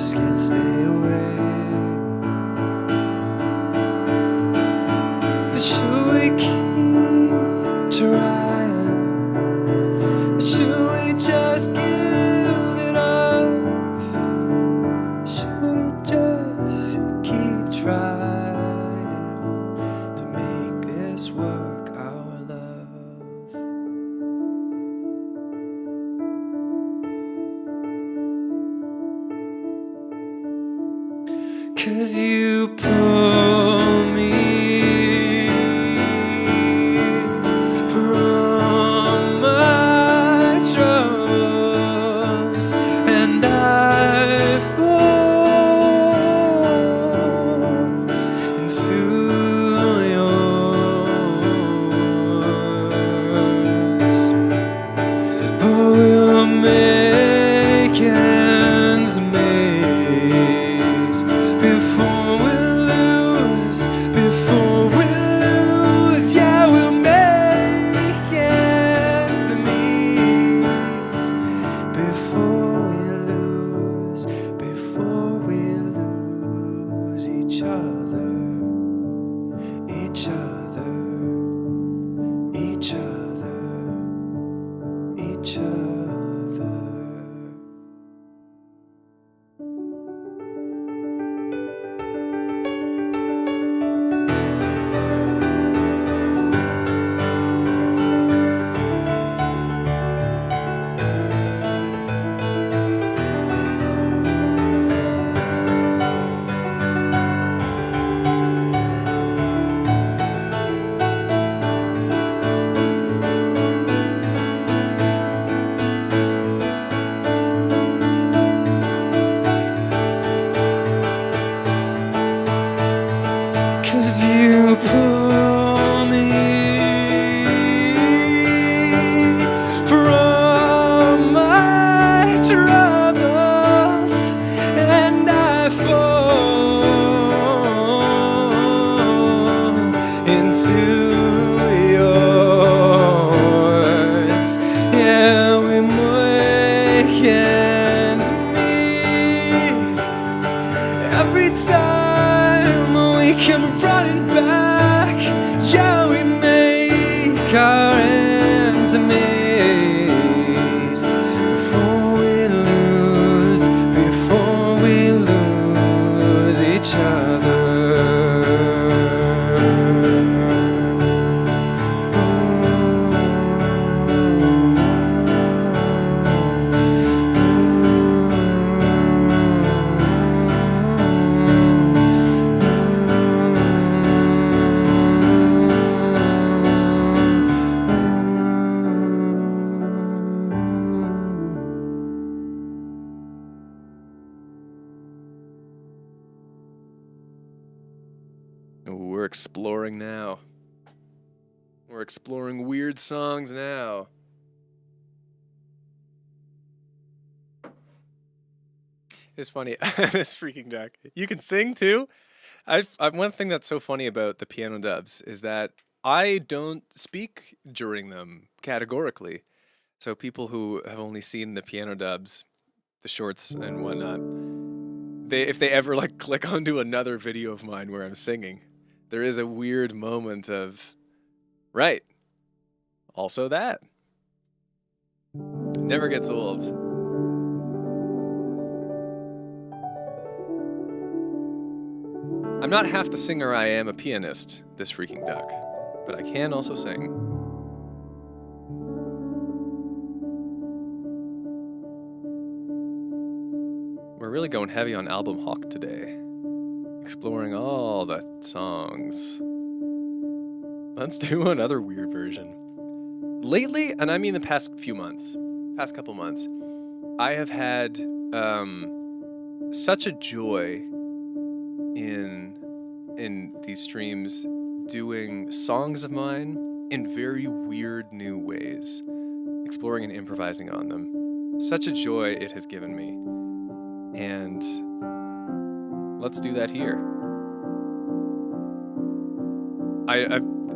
just can't stay away. But should we keep trying? Should we just give it up? Should we just keep trying to make this work, our love? 'Cause you pull me from my troubles, and I fall into yours. But we'll make ends meet before we lose, yeah, we'll make ends meet before we lose each other, each other, each other, each other. You pull me from my troubles, and I fall into yours. Yeah, we make ends meet every time we come running back. Yeah, we make our ends meet before we lose each other. We're exploring now. We're exploring weird songs now. It's funny. This freaking duck. You can sing too? One thing that's so funny about the piano dubs is that I don't speak during them categorically. So people who have only seen the piano dubs, the shorts and whatnot, if they ever like click onto another video of mine where I'm singing, there is a weird moment of, right, also that. Never gets old. I'm not half the singer I am a pianist, this freaking duck, but I can also sing. We're really going heavy on album Hawk today, exploring all the songs. Let's do another weird version. Lately, and I mean the past couple months, I have had such a joy in these streams doing songs of mine in very weird new ways, exploring and improvising on them. Such a joy it has given me. And let's do that here.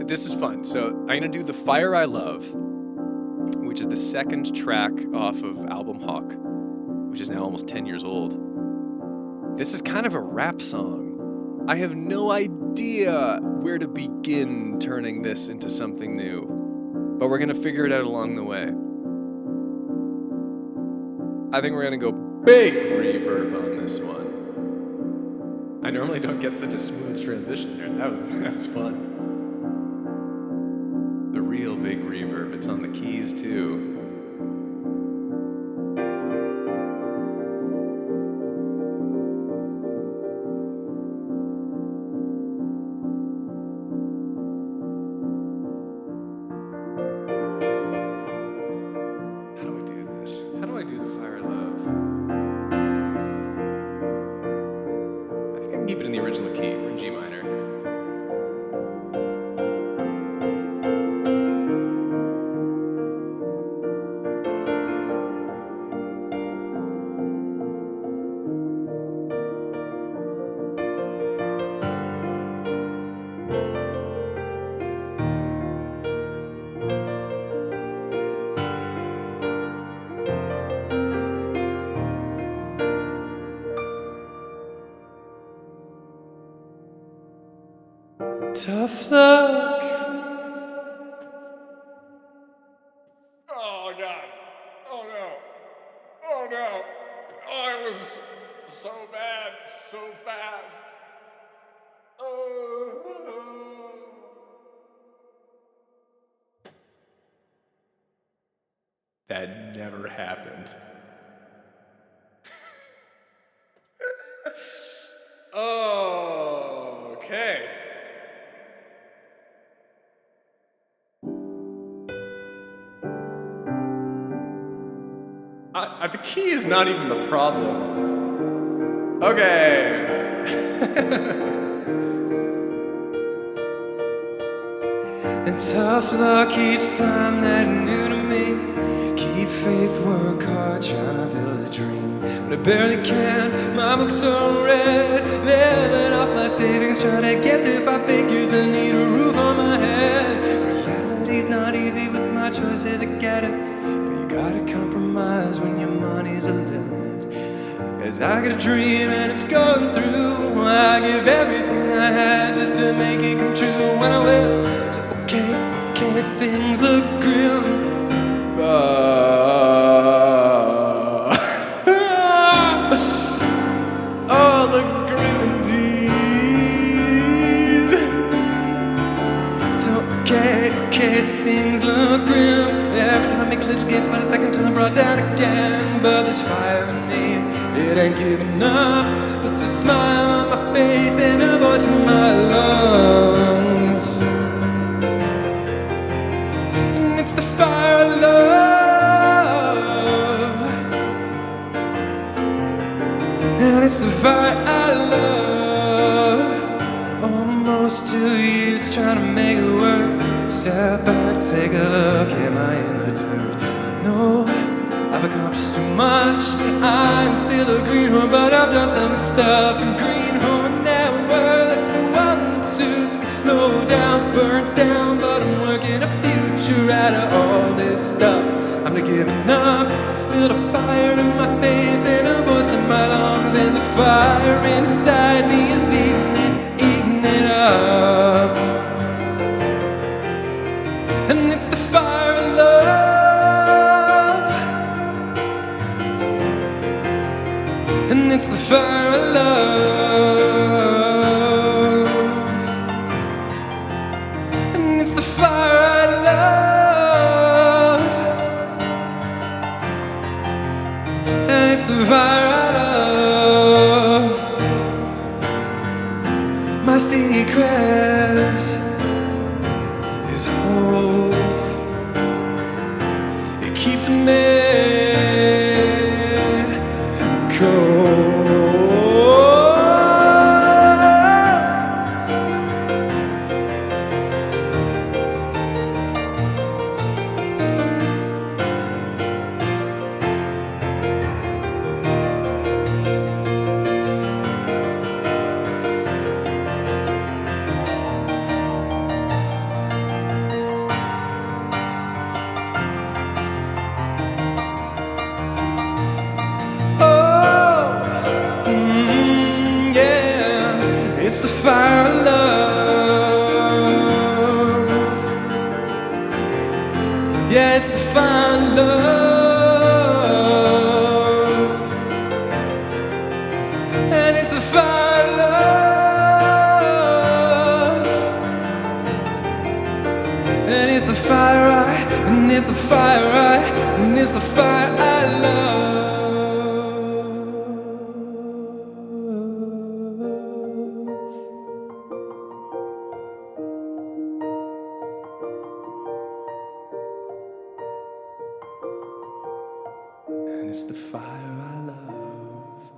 This is fun. So I'm gonna do The Fire I Love, which is the second track off of album Hawk, which is now almost 10 years old. This is kind of a rap song. I have no idea where to begin turning this into something new, but we're gonna figure it out along the way. I think we're gonna go big reverb on this one. I normally don't get such a smooth transition there. That was fun. The real big reverb, it's on the keys too. How do I do the Fire Love? I think I can keep it in the original key. We're in G minor. Tough luck. Oh god. Oh no. Oh no. Oh, it was so bad, so fast. Oh. That never happened. Okay. The key is not even the problem. Okay. And tough luck each time that new to me. Keep faith, work hard, trying to build a dream. But I barely can, my books are red. Living off my savings, trying to get to 5 figures and need a roof on my head. Reality's not easy with my choices, I get it. But you gotta compromise when your money's a limit. Cause I got a dream and it's going through. I give everything I had just to make it come true when I will. So okay, things look grim. Oh, it looks grim indeed. So okay, things look grim. Every time I make a little gains, but a second time I brought down again. But there's fire in me, it ain't giving up. Puts a smile on my face and a voice in my lungs. And it's the fire of love. And it's the fire I love. Almost 2 years trying to make it work. Step back, take a look, am I in the dirt? No, I've accomplished too much. I'm still a greenhorn, but I've done some good stuff. And greenhorn network, that's the one that suits me. Low down, burnt down, but I'm working a future out of all this stuff. I'm not giving up. Build a fire in my face and a voice in my lungs. And the fire inside me is eating it up. And it's the fire of love. And it's the fire of love. And it's the fire of love. And it's the fire of love. My secret is hope. It keeps me cold. it's the fire of love. Yeah, it's the fire of love. And it's the fire of love. And it's the fire and it's the fire and it's the fire I love. And it's the fire I love.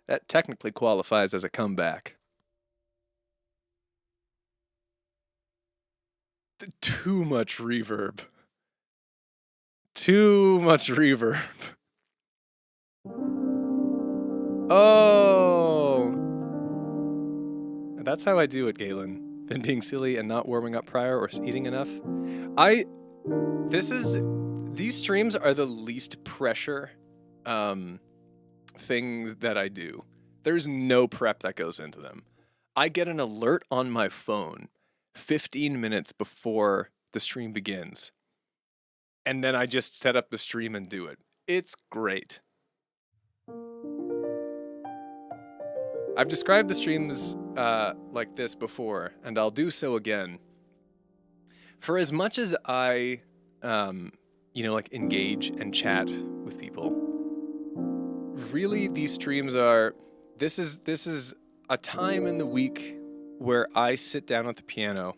That technically qualifies as a comeback. Too much reverb. Too much reverb. Oh! That's how I do it, Galen. Been being silly and not warming up prior or eating enough. These streams are the least pressure things that I do. There's no prep that goes into them. I get an alert on my phone 15 minutes before the stream begins. And then I just set up the stream and do it. It's great. I've described the streams like this before, and I'll do so again. For as much as I, engage and chat with people, really these streams are, this is a time in the week where I sit down at the piano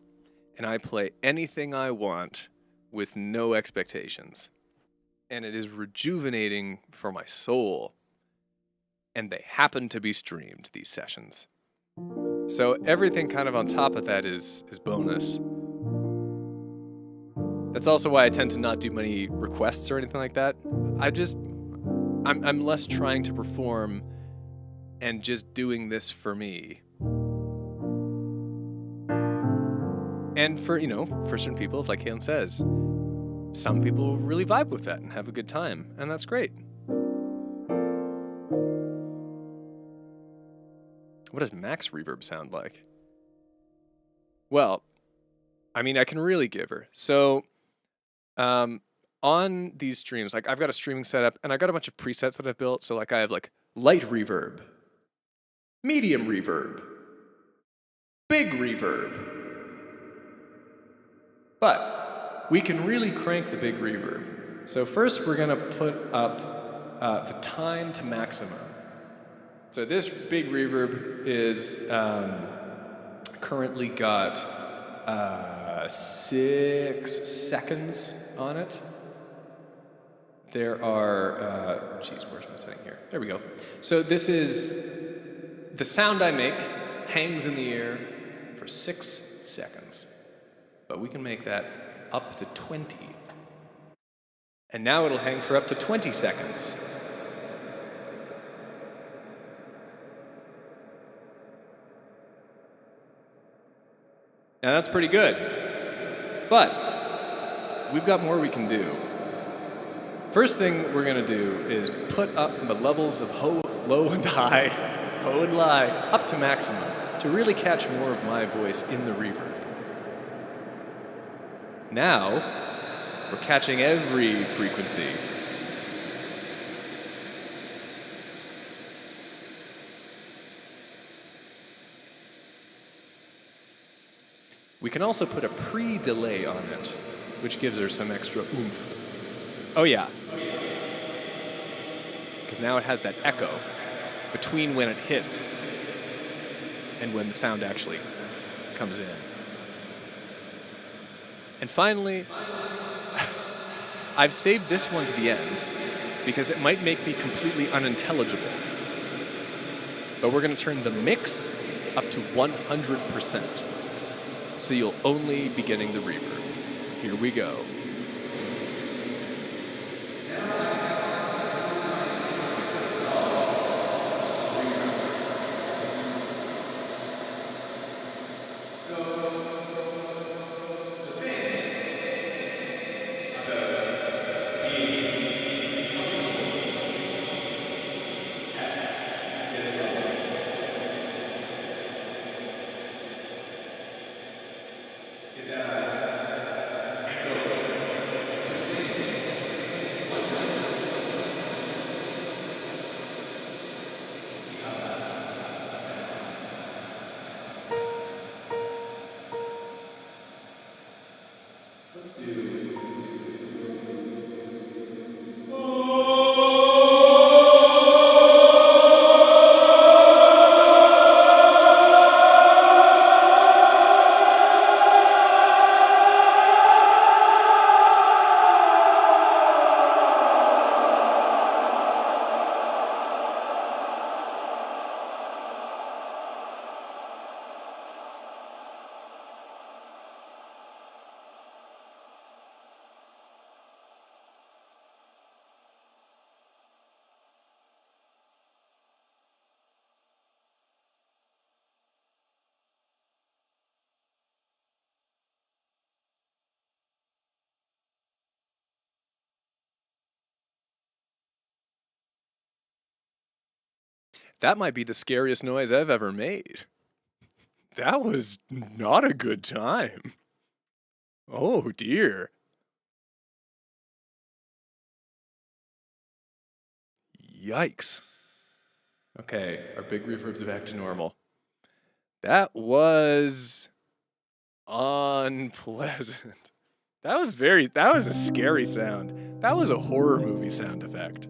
and I play anything I want with no expectations. And it is rejuvenating for my soul. And they happen to be streamed, these sessions. So everything kind of on top of that is bonus. That's also why I tend to not do many requests or anything like that. I'm less trying to perform and just doing this for me. And for certain people, it's like Halen says, some people really vibe with that and have a good time, and that's great. What does max reverb sound like? Well, I mean, I can really give her. So, on these streams, like I've got a streaming setup and I got a bunch of presets that I've built. So like I have like light reverb, medium reverb, big reverb. But we can really crank the big reverb. So first we're gonna put up the time to maximum. So this big reverb is currently got 6 seconds on it. There are, where's my setting here? There we go. So this is, the sound I make hangs in the air for 6 seconds. But we can make that up to 20. And now it'll hang for up to 20 seconds. Now that's pretty good. But we've got more we can do. First thing we're gonna do is put up the levels of low and high, ho and lie, up to maximum to really catch more of my voice in the reverb. Now, we're catching every frequency. We can also put a pre-delay on it, which gives her some extra oomph. Oh yeah. Because now it has that echo between when it hits and when the sound actually comes in. And finally, I've saved this one to the end because it might make me completely unintelligible. But we're going to turn the mix up to 100%. So you'll only be getting the reverb. Here we go. That might be the scariest noise I've ever made. That was not a good time. Oh dear. Yikes. Okay, our big reverb's back to normal. That was unpleasant. That was a scary sound. That was a horror movie sound effect.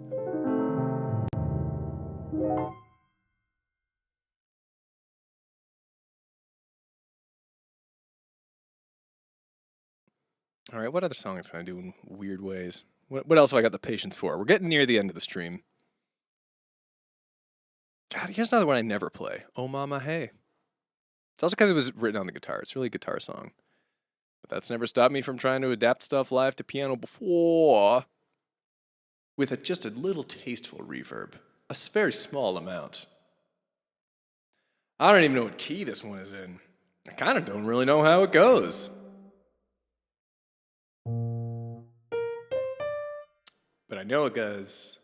All right, what other songs can I do in weird ways? What else have I got the patience for? We're getting near the end of the stream. God, here's another one I never play. Oh Mama Hey. It's also because it was written on the guitar. It's really a guitar song. But that's never stopped me from trying to adapt stuff live to piano before. With just a little tasteful reverb. A very small amount. I don't even know what key this one is in. I kind of don't really know how it goes. But I know it goes.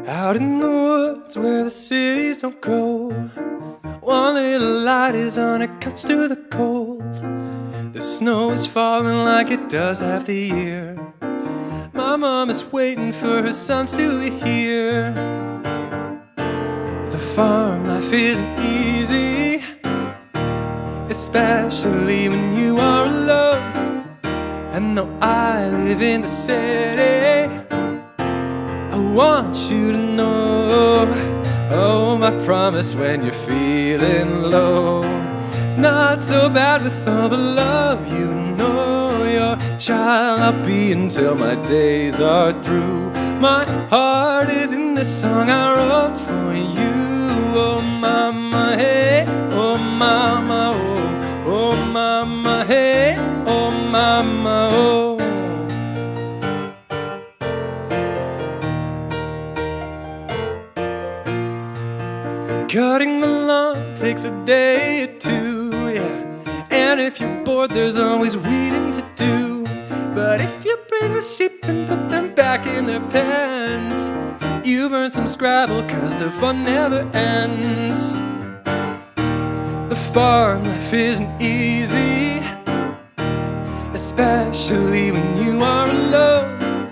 Out in the woods where the cities don't grow, one little light is on, it cuts through the cold. The snow is falling like it does half the year. My mom is waiting for her sons to be here. The farm life isn't easy, especially when you are alone. And though I live in the city, I want you to know, oh, my promise when you're feeling low. It's not so bad with all the love you know. Your child I'll be until my days are through. My heart is in this song I wrote for you. Oh mama, hey, oh mama, oh, oh mama, hey, oh mama, oh. Cutting the lawn takes a day or two, yeah. And if you're bored, there's always weeding to do. But if you bring the sheep and put them back in their pens, you've earned some Scrabble, cause the fun never ends. The farm life isn't easy, especially when you are alone.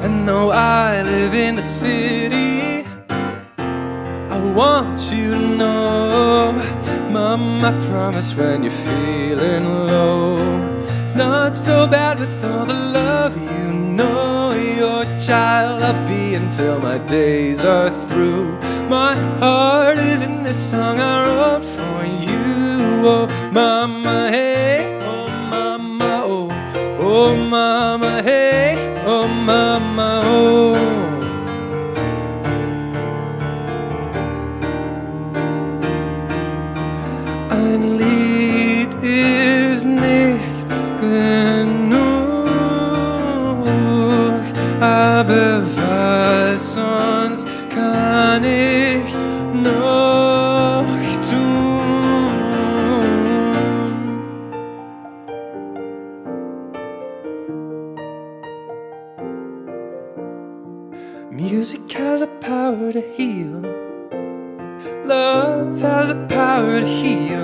And though I live in the city, I want you to know, Mom, I promise when you're feeling low, it's not so bad with all the love you know. Your child I'll be until my days are through. My heart is in this song I wrote for you. Oh mama, hey, oh mama, oh, oh mama, hey, oh mama, oh. Ein Lied ist nicht genug, aber was sonst kann ich noch tun? Music has a power to heal. Love has a power to heal.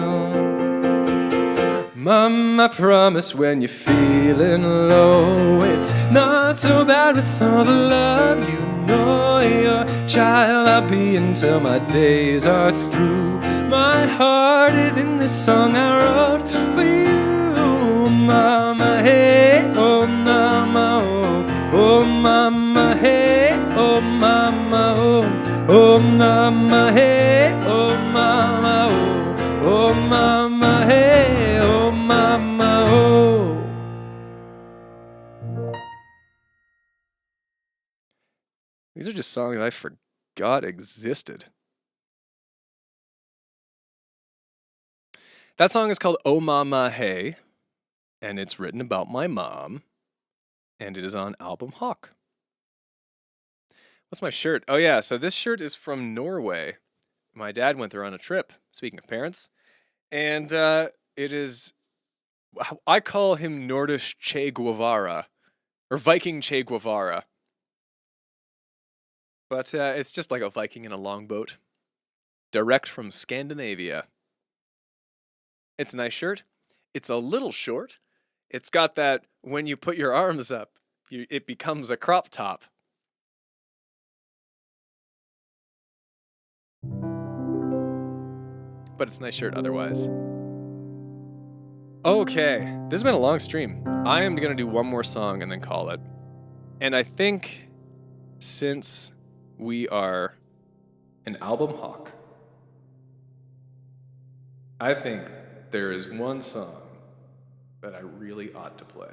Mom, I promise when you're feeling low, it's not so bad with all the love you know. Your child I'll be until my days are through. My heart is in this song I wrote for you. Mama, hey, oh mama, oh, oh mama, hey, oh mama, oh. Oh mama, hey, oh mama, oh, oh mama, hey, oh mama, oh. These are just songs I forgot existed. That song is called Oh Mama Hey, and it's written about my mom, and it is on album Hawk. What's my shirt? Oh yeah, so this shirt is from Norway. My dad went there on a trip. Speaking of parents, and it is. I call him Nordish Che Guevara or Viking Che Guevara, but it's just like a Viking in a longboat, direct from Scandinavia. It's a nice shirt. It's a little short. It's got that when you put your arms up, it becomes a crop top. But it's a nice shirt otherwise. Okay, this has been a long stream. I am going to do one more song and then call it. And I think since we are an album hawk, I think there is one song that I really ought to play.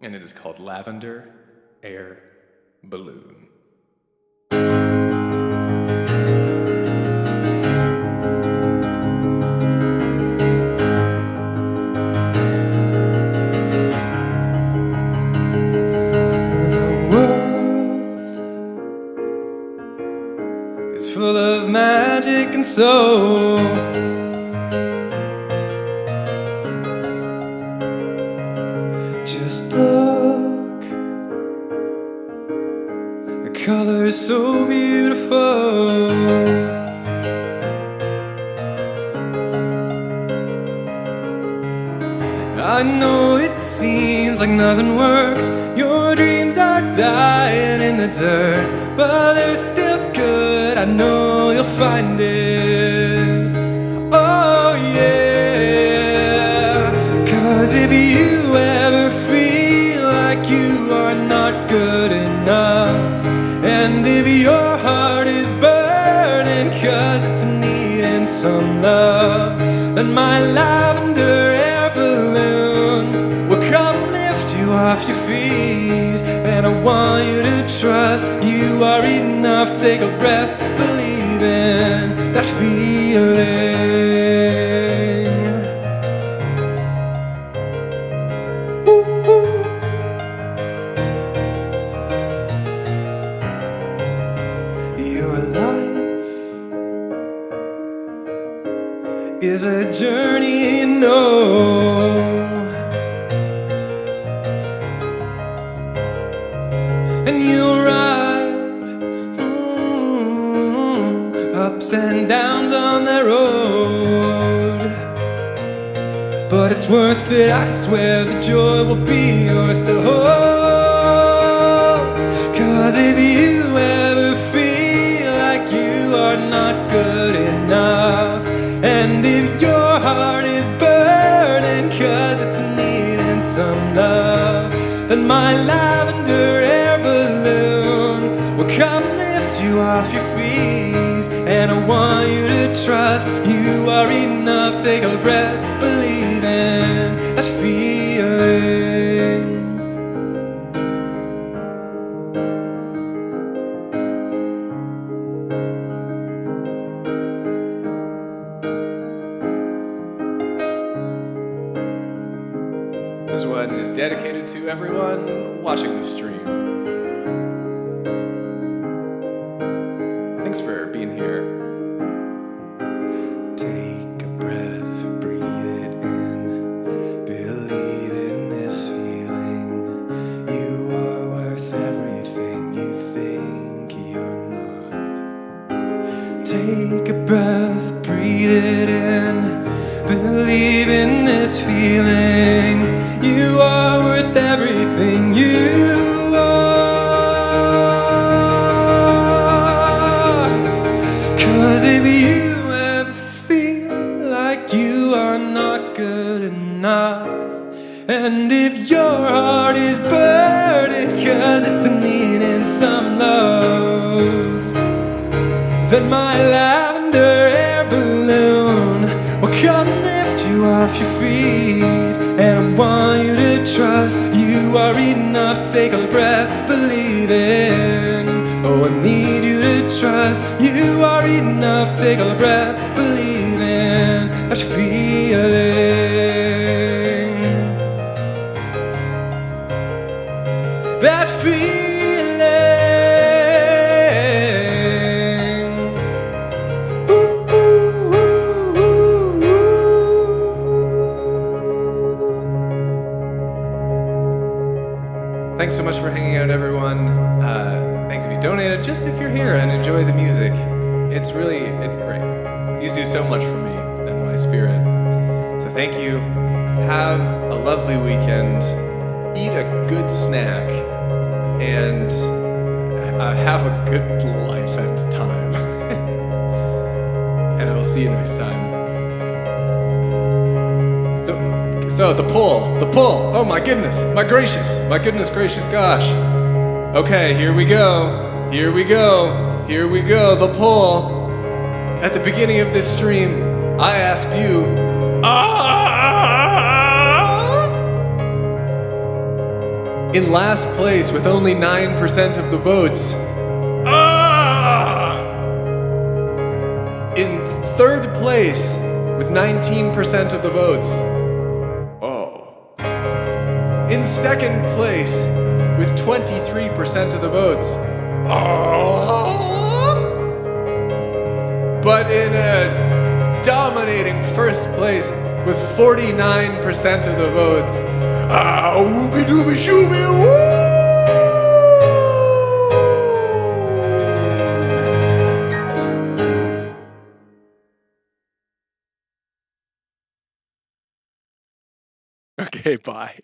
And it is called Lavender Air Balloon. Full of magic and soul. Just look, the color's so beautiful. I know it seems like nothing works. Your dreams are dying in the dirt, but they're still good. I know you'll find it. Oh yeah. 'Cause if you ever feel like you are not good enough, and if your heart is burning 'cause it's needing some love, then my lavender air balloon will come lift you off your feet. And I want you to trust you are enough. Take a breath, believe in that feeling. Ooh, ooh. Your life is a journey, you know. And you'll ride ups and downs on that road, but it's worth it, I swear. The joy will be yours to hold. 'Cause if you ever feel like you are not good enough, and if your heart is burning 'cause it's needing some love, then my lavender air balloon will come lift you off your feet. And I want you to trust you are enough. Take a breath, believe in that feeling. This one is dedicated to everyone watching the stream. Thanks for being here. Take a breath, breathe it in, believe in this feeling. You are worth everything you think you're not. Take a breath, breathe it in, believe in this feeling. You are worth everything you are. 'Cause if you ever feel like you are not good enough, and if your heart is burning 'cause it's needing some love, then my lavender air balloon will come lift you off your feet. And I want you to trust you are enough. Take a breath, believe in. Oh, I need you to trust you are enough. Take a breath, believe in that feeling. that feeling. Ooh, ooh, ooh, ooh, ooh. Thanks so much for hanging out, everyone. Thanks if you donated, just if you're here and enjoy the music. It's great. These do so much for me and my spirit. So thank you. Have a lovely weekend. Eat a good snack. And have a good life and time. And I will see you next time. The pull. Oh my goodness gracious, gosh. Okay, here we go, the pull. At the beginning of this stream, I asked you, in last place with only 9% of the votes. In third place with 19% of the votes. In second place with 23% of the votes. But in a dominating first place with 49% of the votes. Whoopie doopie shooby woo! Okay, bye.